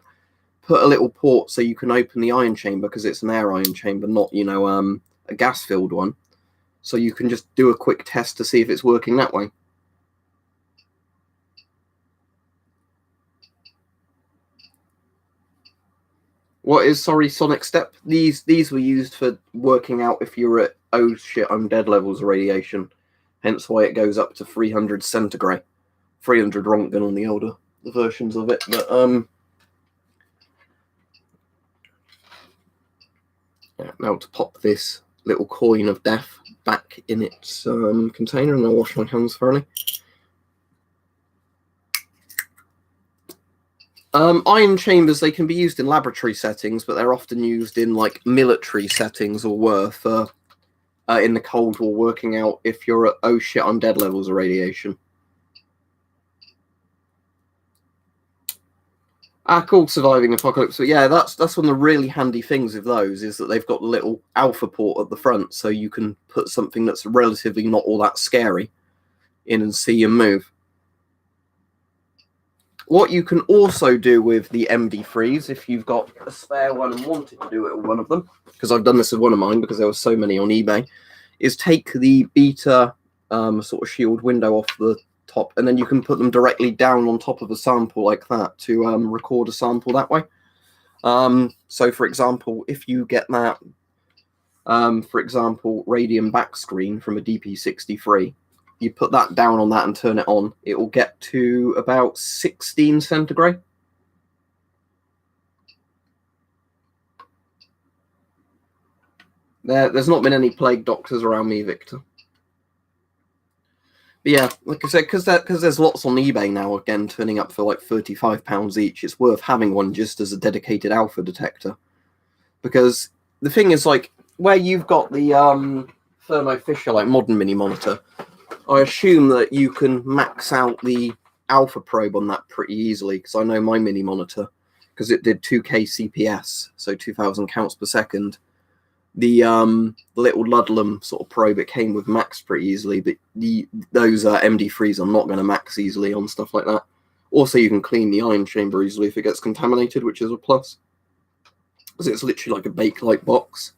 put a little port so you can open the ion chamber because it's an air ion chamber, not, you know, a gas-filled one. So you can just do a quick test to see if it's working that way. What is, sorry, Sonic Step? These were used for working out if you're at, oh shit, I'm dead levels of radiation. Hence why it goes up to 300 centigrade. 300 Rontgen on the older versions of it. But, yeah, now to pop this little coin of death back in its container, and I'll wash my hands thoroughly. Ion chambers, they can be used in laboratory settings, but they're often used in like military settings or worse for in the Cold War, working out if you're at, oh shit, I'm dead levels of radiation. Cool, surviving apocalypse. But yeah, that's one of the really handy things of those is that they've got the little alpha port at the front, so you can put something that's relatively not all that scary in and see you move. What you can also do with the MD3s, if you've got a spare one and wanted to do it with one of them, because I've done this with one of mine because there were so many on eBay, is take the beta sort of shield window off the top, and then you can put them directly down on top of a sample like that to record a sample that way. So, for example, if you get that, for example, radium back screen from a DP63, you put that down on that and turn it on, it will get to about 16 centigrade. There's not been any plague doctors around me, Victor. But yeah, like I said, because there's lots on eBay now, again, turning up for like £35 each, it's worth having one just as a dedicated alpha detector. Because the thing is, like, where you've got the Thermo Fisher, like, modern mini monitor, I assume that you can max out the alpha probe on that pretty easily, because I know my mini monitor, because it did 2K CPS, so 2000 counts per second, The little Ludlam sort of probe, it came with max pretty easily, but those MD3s are not going to max easily on stuff like that. Also, you can clean the ion chamber easily if it gets contaminated, which is a plus, because it's literally like a Bakelite box.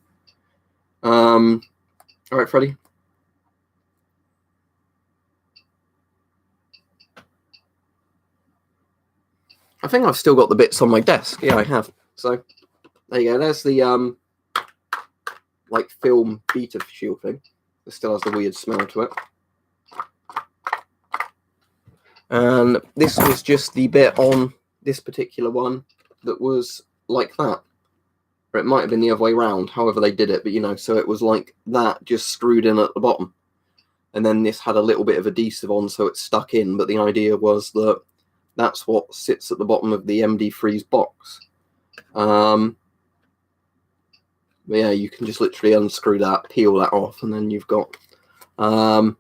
All right, Freddie. I think I've still got the bits on my desk. Yeah, I have. So there you go. There's the like film beta shield thing. It still has the weird smell to it. And this was just the bit on this particular one that was like that. Or it might have been the other way around, however they did it, but you know, so it was like that, just screwed in at the bottom. And then this had a little bit of adhesive on, so it's stuck in, but the idea was that that's what sits at the bottom of the MD3's box. But yeah, you can just literally unscrew that, peel that off, and then you've got a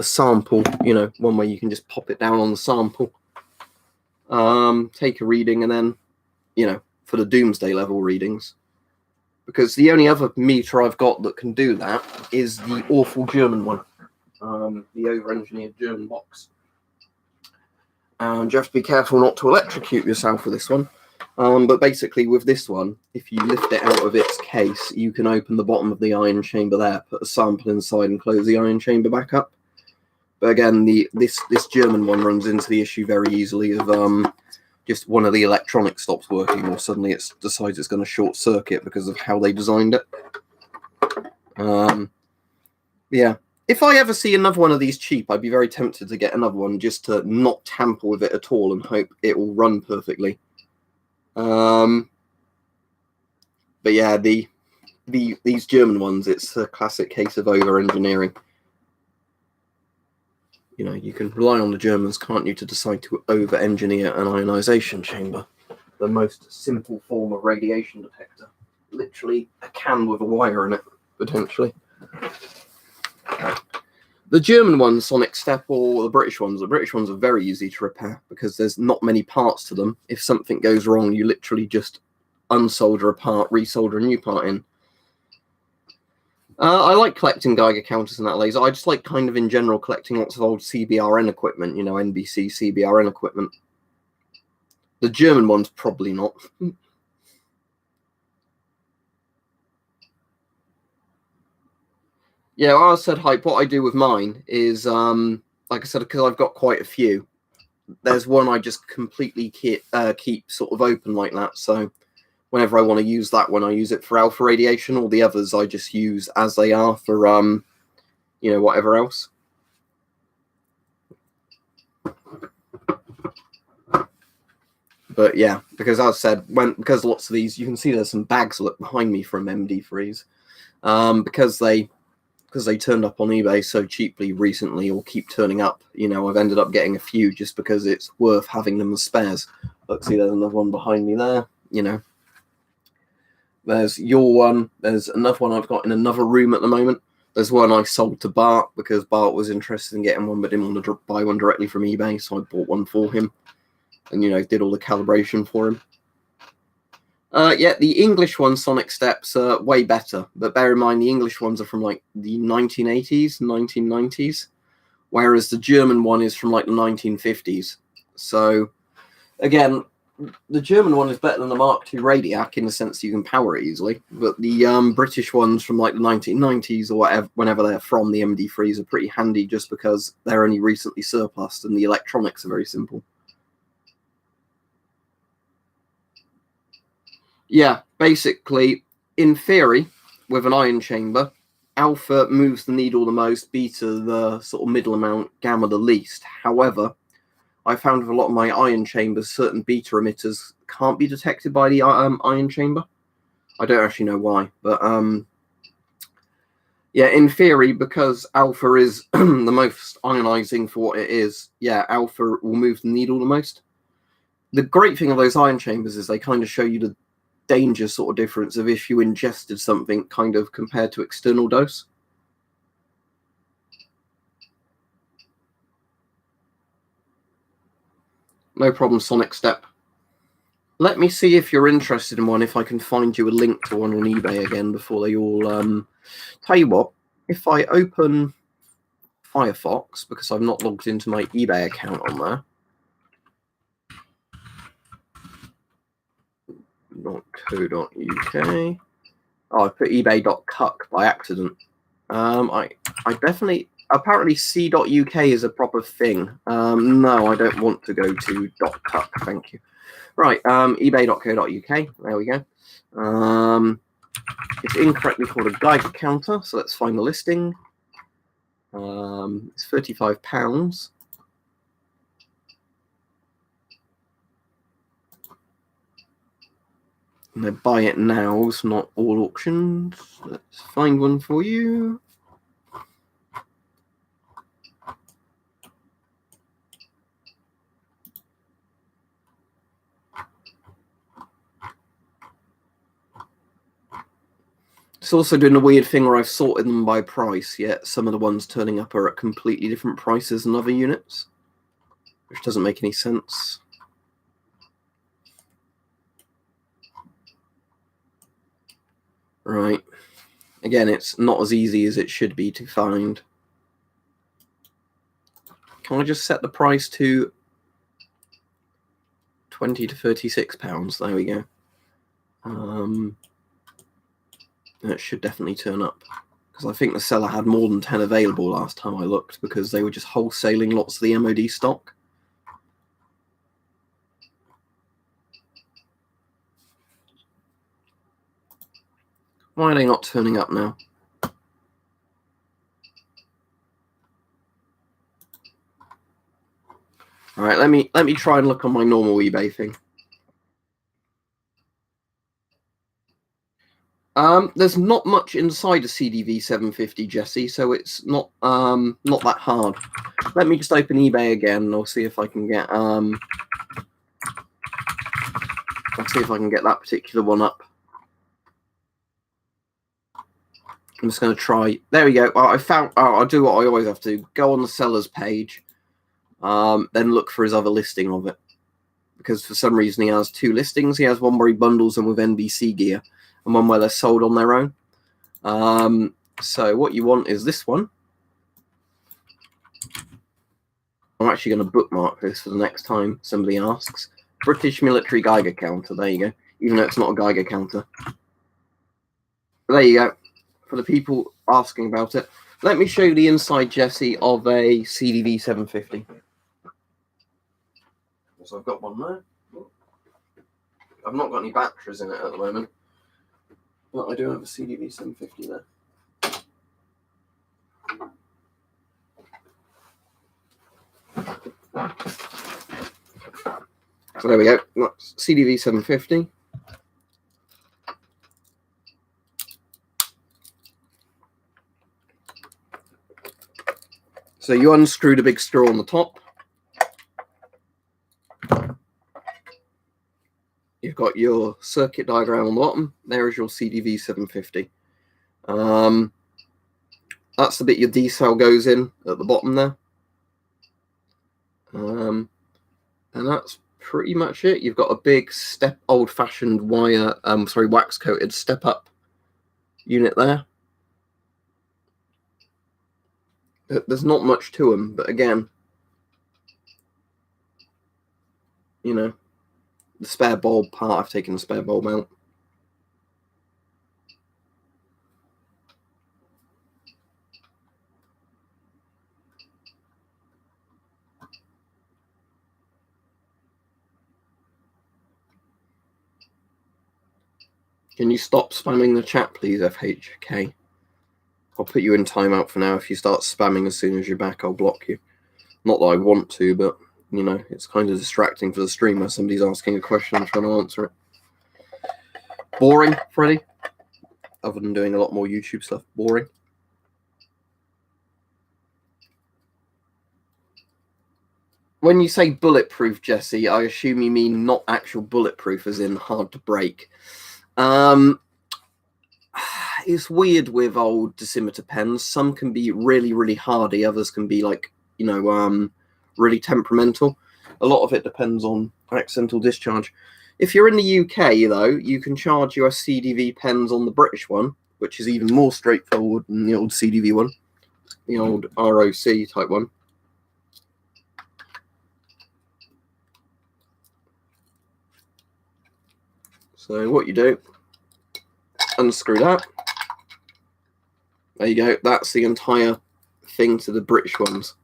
sample, you know, one way you can just pop it down on the sample, take a reading, and then, you know, for the doomsday level readings. Because the only other meter I've got that can do that is the awful German one, the over-engineered German box. And you have to be careful not to electrocute yourself with this one. But basically with this one, if you lift it out of its case, you can open the bottom of the ion chamber there, put a sample inside and close the ion chamber back up. But again, this German one runs into the issue very easily of just one of the electronics stops working, or suddenly it decides it's going to short circuit because of how they designed it. Yeah. If I ever see another one of these cheap, I'd be very tempted to get another one just to not tamper with it at all and hope it will run perfectly. But yeah, these German ones, it's a classic case of over-engineering. You know, you can rely on the Germans, can't you, to decide to over-engineer an ionization chamber. The most simple form of radiation detector. Literally a can with a wire in it, potentially. The German ones, Sonic Step, or the British ones are very easy to repair because there's not many parts to them. If something goes wrong, you literally just unsolder a part, resolder a new part in. I like collecting Geiger counters and that laser. I just like kind of in general collecting lots of old CBRN equipment, you know, NBC CBRN equipment. The German ones, probably not. Yeah, well, I said hype. What I do with mine is, like I said, because I've got quite a few, there's one I just completely keep sort of open like that. So whenever I want to use that one, I use it for alpha radiation. All the others I just use as they are for, you know, whatever else. But yeah, because as I said, because lots of these, you can see there's some bags behind me from MD3s, because they turned up on eBay so cheaply recently, or keep turning up. You know, I've ended up getting a few just because it's worth having them as spares. Look, see, there's another one behind me there. You know, there's your one. There's another one I've got in another room at the moment. There's one I sold to Bart because Bart was interested in getting one, but didn't want to buy one directly from eBay, so I bought one for him. And, you know, did all the calibration for him. Yeah, the English one, Sonic Steps, are way better. But bear in mind, the English ones are from, like, the 1980s, 1990s. Whereas the German one is from, like, the 1950s. So, again, the German one is better than the Mark II Radiac in the sense that you can power it easily. But the British ones from, like, the 1990s or whatever, whenever they're from, the MD3s are pretty handy just because they're only recently surplussed and the electronics are very simple. Yeah, basically, in theory, with an ion chamber, alpha moves the needle the most, beta the sort of middle amount, gamma the least. However, I found with a lot of my ion chambers, certain beta emitters can't be detected by the ion chamber. I don't actually know why, but yeah, in theory, because alpha is the most ionizing for what it is, yeah, alpha will move the needle the most. The great thing of those ion chambers is they kind of show you the danger sort of difference of if you ingested something kind of compared to external dose. No problem, Sonic Step. Let me see if you're interested in one, if I can find you a link to one on eBay again before they all... Tell you what, if I open Firefox, because I've not logged into my eBay account on there, .co.uk. Oh, I put ebay.cuck by accident. I definitely... Apparently c.uk is a proper thing. No, I don't want to go to .cuck, thank you. Right, ebay.co.uk, there we go. It's incorrectly called a Geiger counter, so let's find the listing. It's £35. And they buy it now, so not all auctions. Let's find one for you. It's also doing a weird thing where I've sorted them by price, yet some of the ones turning up are at completely different prices than other units, which doesn't make any sense. Right. Again, it's not as easy as it should be to find. Can I just set the price to £20 to £36? There we go. It should definitely turn up, because I think the seller had more than 10 available last time I looked, because they were just wholesaling lots of the MOD stock. Why are they not turning up now? All right, let me try and look on my normal eBay thing. There's not much inside a CDV 750, Jesse, so it's not that hard. Let me just open eBay again, and I'll see if I can get that particular one up. I'm just going to try. There we go. I found. I'll do what I always have to: go on the seller's page, then look for his other listing of it. Because for some reason he has two listings. He has one where he bundles them with NBC gear, and one where they're sold on their own. So what you want is this one. I'm actually going to bookmark this for the next time somebody asks. British military Geiger counter. There you go. Even though it's not a Geiger counter. But there you go. For the people asking about it. Let me show you the inside, Jesse, of a CDV 750. So I've got one there. I've not got any batteries in it at the moment. But I do have a CDV 750 there. So there we go. That's CDV 750. So you unscrew the big screw on the top. You've got your circuit diagram on the bottom. There is your CDV 750. That's the bit your D cell goes in at the bottom there. And that's pretty much it. You've got a big old-fashioned wire, wax-coated step-up unit there. There's not much to them, but again, you know, the spare bulb part, I've taken the spare bulb out. Can you stop spamming the chat, please, FHK? I'll put you in timeout for now. If you start spamming as soon as you're back, I'll block you. Not that I want to, but, you know, it's kind of distracting for the streamer. Somebody's asking a question, I'm trying to answer it. Boring, Freddie? Other than doing a lot more YouTube stuff. Boring? When you say bulletproof, Jesse, I assume you mean not actual bulletproof, as in hard to break. It's weird with old dosimeter pens. Some can be really, really hardy. Others can be like, you know, really temperamental. A lot of it depends on accidental discharge. If you're in the UK, though, you can charge your CDV pens on the British one, which is even more straightforward than the old CDV one, the old ROC type one. So what you do, unscrew that. There you go. That's the entire thing to the British ones.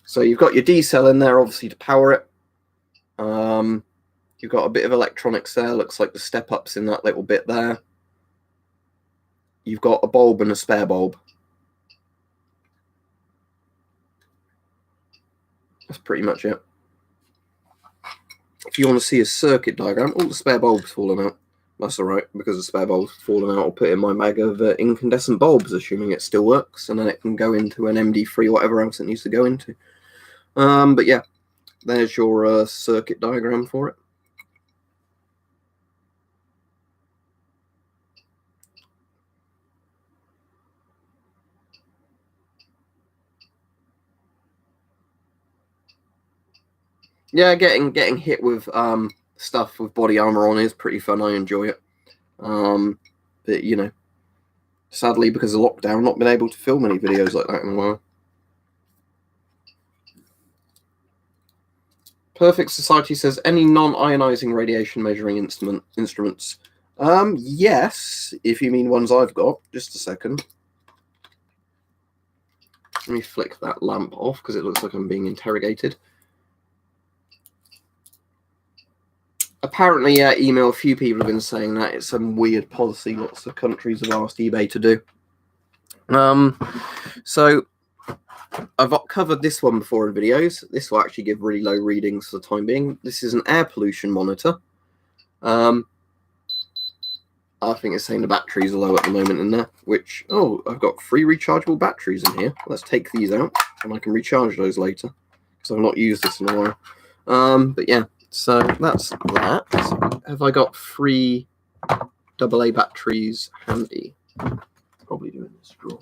So you've got your D cell in there, obviously, to power it. You've got a bit of electronics there. Looks like the step-ups in that little bit there. You've got a bulb and a spare bulb. That's pretty much it. If you want to see a circuit diagram, all the spare bulbs falling out. That's all right, because the spare bulbs falling out, I'll put in my bag of incandescent bulbs, assuming it still works, and then it can go into an MD3 or whatever else it needs to go into. But yeah, there's your circuit diagram for it. Yeah, getting hit with stuff with body armor on is pretty fun. I enjoy it. But you know, sadly, because of lockdown, not been able to film any videos like that in a while. Perfect Society says, any non-ionizing radiation measuring instruments? Yes, if you mean ones I've got. Just a second. Let me flick that lamp off because it looks like I'm being interrogated. Apparently, email, a few people have been saying that it's some weird policy lots of countries have asked eBay to do. So I've covered this one before in videos. This will actually give really low readings for the time being. This is an air pollution monitor. I think it's saying the batteries are low at the moment in there, which, oh, I've got 3 rechargeable batteries in here. Let's take these out, and I can recharge those later, because I've not used this in a while. But yeah, so that's that. Have I got 3 AA batteries handy? Probably doing this drawer.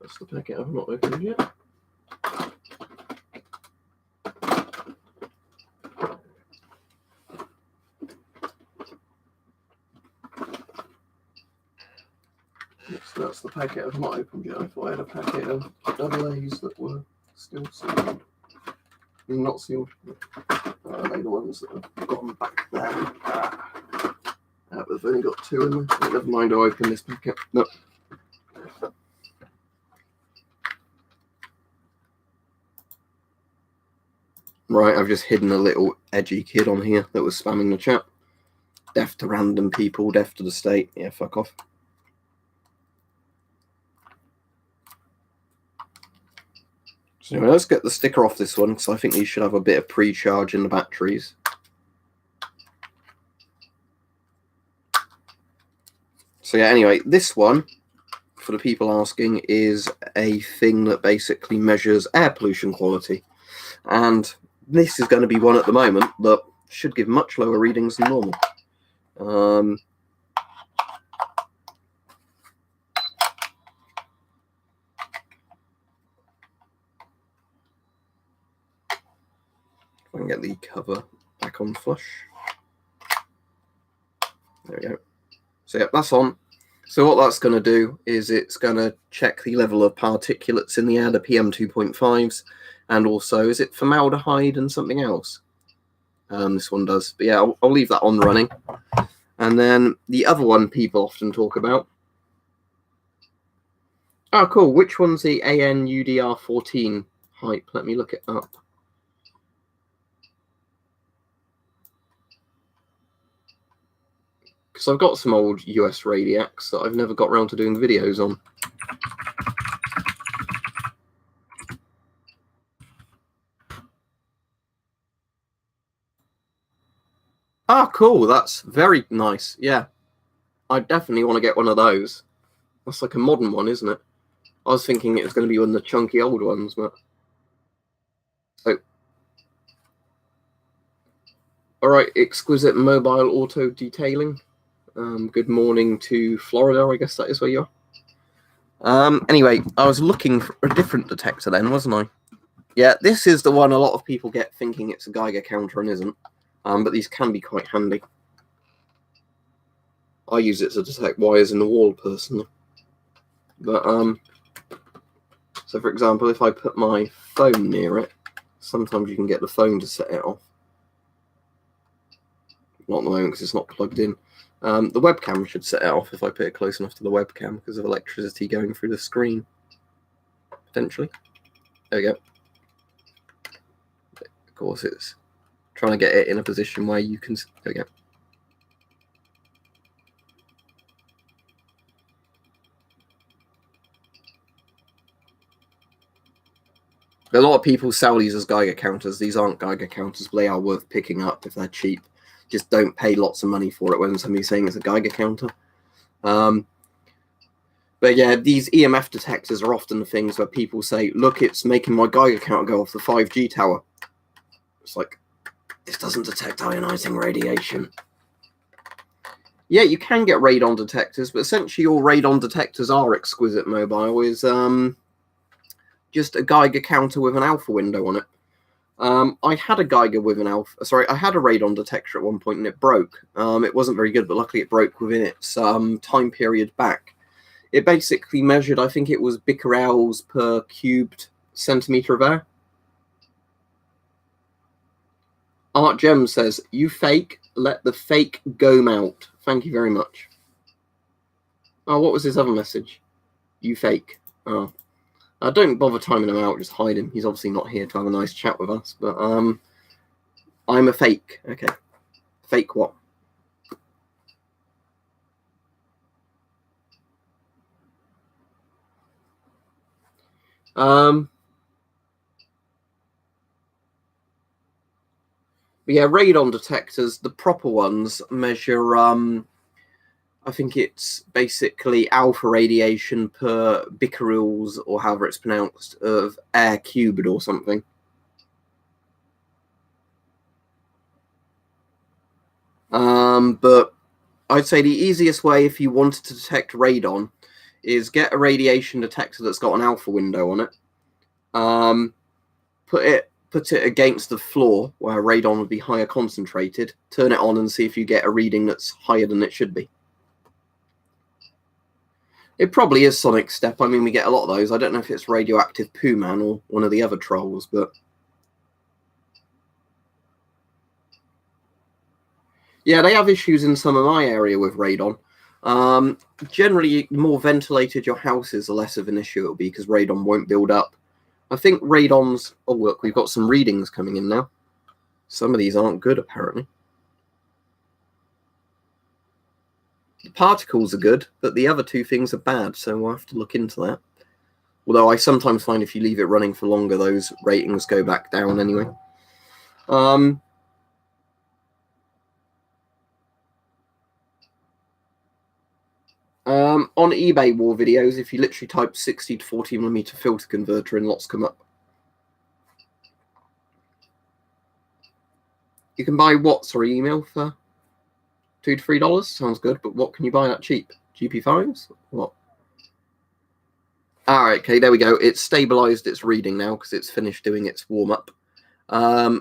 That's the packet I've not opened yet. That's the packet I've not opened yet. I thought I had a packet of AA's that were still sealed. Not sealed. They're the ones that have gone back there. I've only got 2 in there. Never mind, I'll open this packet. No. Right, I've just hidden a little edgy kid on here that was spamming the chat. Deaf to random people, deaf to the state. Yeah, fuck off. So anyway, let's get the sticker off this one, because I think these should have a bit of pre-charge in the batteries. So yeah, anyway, this one, for the people asking, is a thing that basically measures air pollution quality. And this is going to be one at the moment that should give much lower readings than normal. If I can get the cover back on flush. There we go. So yeah, that's on. So what that's going to do is it's going to check the level of particulates in the air, the PM2.5s, and also, is it formaldehyde and something else? This one does. But yeah, I'll leave that on running. And then the other one people often talk about. Oh, cool. Which one's the ANUDR14 hype? Let me look it up. Because I've got some old US Radiacs that I've never got around to doing videos on. Ah, cool. That's very nice. Yeah. I definitely want to get one of those. That's like a modern one, isn't it? I was thinking it was going to be one of the chunky old ones, but... Oh. Alright, exquisite mobile auto detailing. Good morning to Florida, I guess that is where you are. Anyway, I was looking for a different detector then, wasn't I? Yeah, this is the one a lot of people get thinking it's a Geiger counter and isn't. But these can be quite handy. I use it to detect wires in the wall, personally. But, so for example, if I put my phone near it, sometimes you can get the phone to set it off. Not at the moment because it's not plugged in. The webcam should set it off if I put it close enough to the webcam because of electricity going through the screen. Potentially. There we go. Of course, it's trying to get it in a position where you can... There we go. A lot of people sell these as Geiger counters. These aren't Geiger counters, but they are worth picking up if they're cheap. Just don't pay lots of money for it when somebody's saying it's a Geiger counter. But yeah, these EMF detectors are often the things where people say, look, it's making my Geiger counter go off the 5G tower. It's like, this doesn't detect ionizing radiation. Yeah, you can get radon detectors, but essentially all radon detectors are exquisite mobile is just a Geiger counter with an alpha window on it. I had a Geiger with an I had a radon detector at one point and it broke. It wasn't very good, but luckily it broke within its time period back. It basically measured, I think it was becquerels per cubed centimetre of air. Art Gem says, you fake, let the fake go out. Thank you very much. Oh, what was his other message? You fake. Oh. Don't bother timing him out, just hide him. He's obviously not here to have a nice chat with us, but I'm a fake. Okay. Fake what? But yeah, radon detectors, the proper ones, measure I think it's basically alpha radiation per becquerels, or however it's pronounced, of air cubed or something. But I'd say the easiest way if you wanted to detect radon is get a radiation detector that's got an alpha window on it. Put it against the floor where radon would be higher concentrated. Turn it on and see if you get a reading that's higher than it should be. It probably is Sonic Step. I mean, we get a lot of those. I don't know if it's Radioactive Poo Man or one of the other trolls, but yeah, they have issues in some of my area with radon. Generally, the more ventilated your house is, the less of an issue it'll be because radon won't build up. I think radon's... Oh, look, we've got some readings coming in now. Some of these aren't good, apparently. The particles are good, but the other two things are bad, so we'll have to look into that. Although I sometimes find if you leave it running for longer, those ratings go back down anyway. On eBay war videos, if you literally type 60 to 40mm filter converter in, lots come up. You can buy what? Sorry, email for $2 to $3? Sounds good, but what can you buy that cheap? GP5s? What? Alright, okay, there we go. It's stabilized its reading now because it's finished doing its warm-up.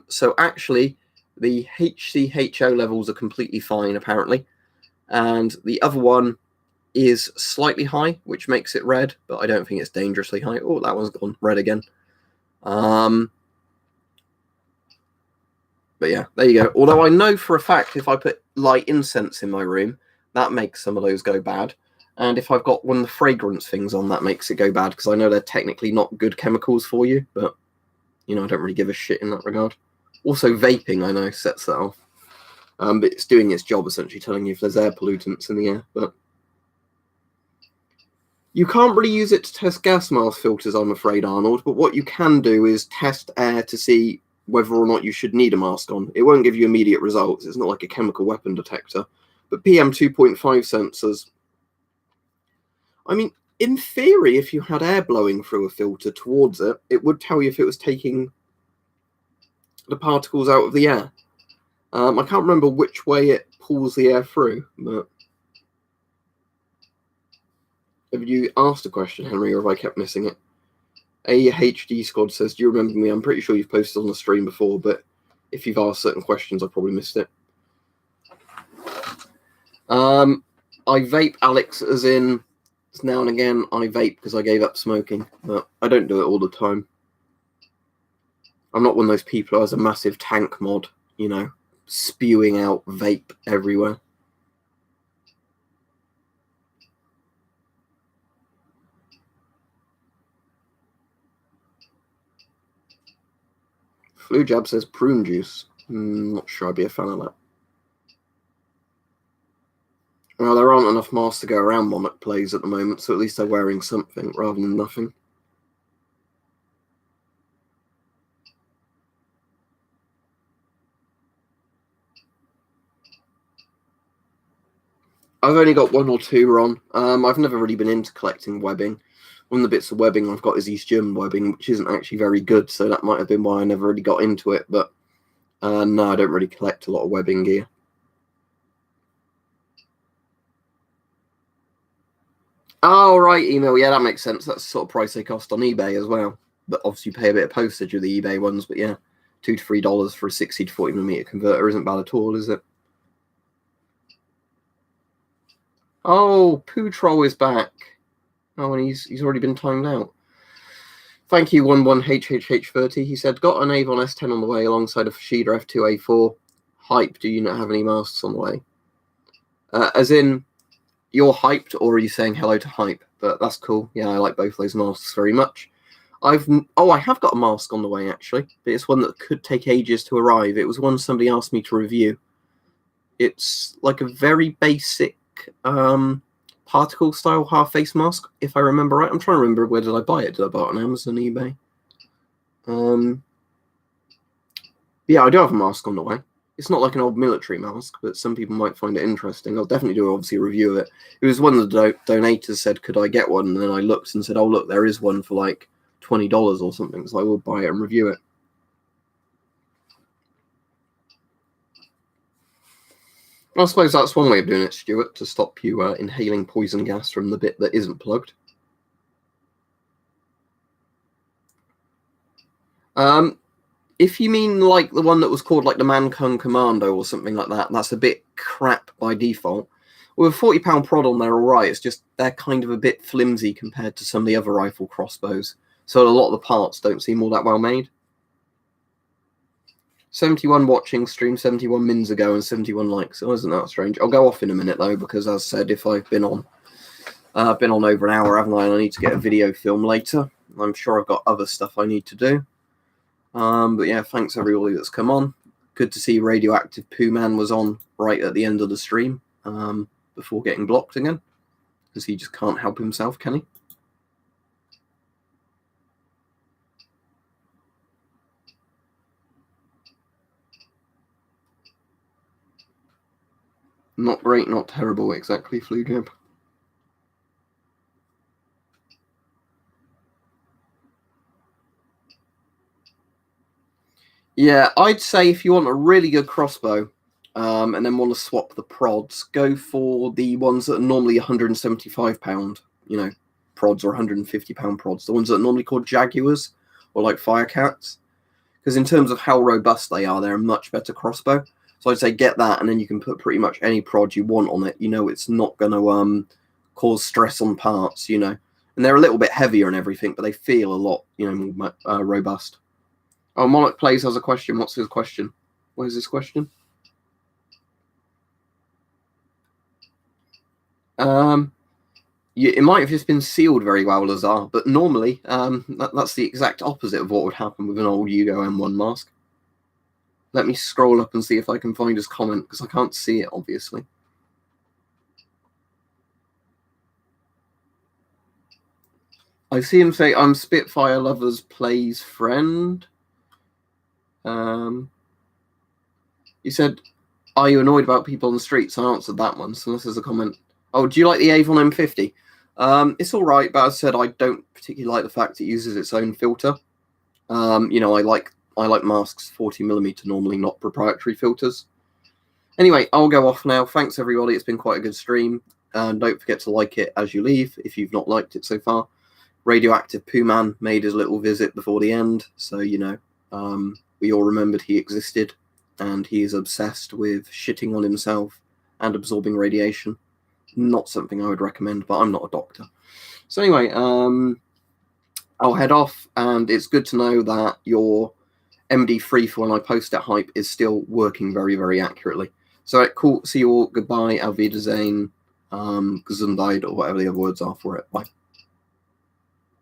So actually, the HCHO levels are completely fine, apparently. And the other one is slightly high, which makes it red, but I don't think it's dangerously high. Oh, that one's gone red again. But yeah, there you go. Although I know for a fact if I put light incense in my room, that makes some of those go bad. And if I've got one of the fragrance things on, that makes it go bad because I know they're technically not good chemicals for you, but you know, I don't really give a shit in that regard. Also, vaping, I know, sets that off. But it's doing its job, essentially, telling you if there's air pollutants in the air. But you can't really use it to test gas mask filters, I'm afraid, Arnold. But what you can do is test air to see whether or not you should need a mask on. It won't give you immediate results. It's not like a chemical weapon detector. But PM 2.5 sensors, I mean, in theory, if you had air blowing through a filter towards it, it would tell you if it was taking the particles out of the air. I can't remember which way it pulls the air through, but Have you asked a question, Henry, or have I kept missing it? AHD Squad says, do you remember me? I'm pretty sure you've posted on the stream before, but if you've asked certain questions, I probably missed it. I vape, Alex, as in now and again I vape because I gave up smoking, but I don't do it all the time. I'm not one of those people who has a massive tank mod, you know, spewing out vape everywhere. Flu Jab says prune juice. Not sure I'd be a fan of that. Well, there aren't enough masks to go around, Monarch plays at the moment, so at least they're wearing something rather than nothing. I've only got one or two, Ron. I've never really been into collecting webbing. One of the bits of webbing I've got is East German webbing, which isn't actually very good, so that might have been why I never really got into it. But no, I don't really collect a lot of webbing gear. Oh, right, email. Yeah, that makes sense. That's the sort of price they cost on eBay as well. But obviously you pay a bit of postage with the eBay ones. But yeah, $2 to $3 for a 60 to 40mm converter isn't bad at all, is it? Oh, Pootroll is back. Oh, and he's already been timed out. Thank you, 11HHH30. He said, got an Avon S10 on the way alongside a Fushida F2A4. Hype, do you not have any masks on the way? As in, you're hyped, or are you saying hello to hype? But that's cool. Yeah, I like both those masks very much. I have got a mask on the way, actually. But it's one that could take ages to arrive. It was one somebody asked me to review. It's like a very basic particle style half face mask, if I remember right. I'm trying to remember, where did I buy it? Did I buy it on Amazon, eBay? Yeah, I do have a mask on the way. It's not like an old military mask, but some people might find it interesting. I'll definitely do obviously a review of it. It was one of the donators said, could I get one? And then I looked and said, oh look, there is one for like $20 or something, so I will buy it and review it. I suppose that's one way of doing it, Stuart, to stop you inhaling poison gas from the bit that isn't plugged. If you mean like the one that was called like the Mankung Commando or something like that, that's a bit crap by default. With a £40 prod on there, all right. It's just they're kind of a bit flimsy compared to some of the other rifle crossbows. So a lot of the parts don't seem all that well made. 71 watching, stream 71 mins ago and 71 likes. Oh, isn't that strange? I'll go off in a minute though, because as I said, if I've been on over an hour, haven't I? And I need to get a video film later. I'm sure I've got other stuff I need to do. But yeah, thanks everybody that's come on. Good to see Radioactive Poo Man was on right at the end of the stream before getting blocked again, because he just can't help himself, can he? Not great, not terrible, exactly, Flu Jab. Yeah, I'd say if you want a really good crossbow and then want to swap the prods, go for the ones that are normally £175, prods, or £150 prods. The ones that are normally called Jaguars or like Firecats. Because in terms of how robust they are, they're a much better crossbow. So I'd say get that, and then you can put pretty much any prod you want on it. It's not going to cause stress on parts, And they're a little bit heavier and everything, but they feel a lot, more robust. Oh, Monarch Plays has a question. What's his question? Where's his question? It might have just been sealed very well, Lazar, but normally that's the exact opposite of what would happen with an old Yugo M1 mask. Let me scroll up and see if I can find his comment, because I can't see it, obviously. I see him say, I'm Spitfire Lovers Plays friend. He said, are you annoyed about people on the streets? I answered that one, so this is a comment. Oh, do you like the Avon M50? It's all right, but as I said, I don't particularly like the fact it uses its own filter. I like masks 40mm normally, not proprietary filters. Anyway, I'll go off now. Thanks everybody. It's been quite a good stream. And don't forget to like it as you leave if you've not liked it so far. Radioactive Poo Man made his little visit before the end, so you know, we all remembered he existed, and he is obsessed with shitting on himself and absorbing radiation. Not something I would recommend, but I'm not a doctor. So anyway, I'll head off, and it's good to know that your MD3 for when I post at Hype is still working very, very accurately. So cool. See you all. Goodbye. Auf Wiedersehen. Gesundheit, or whatever the other words are for it. Bye.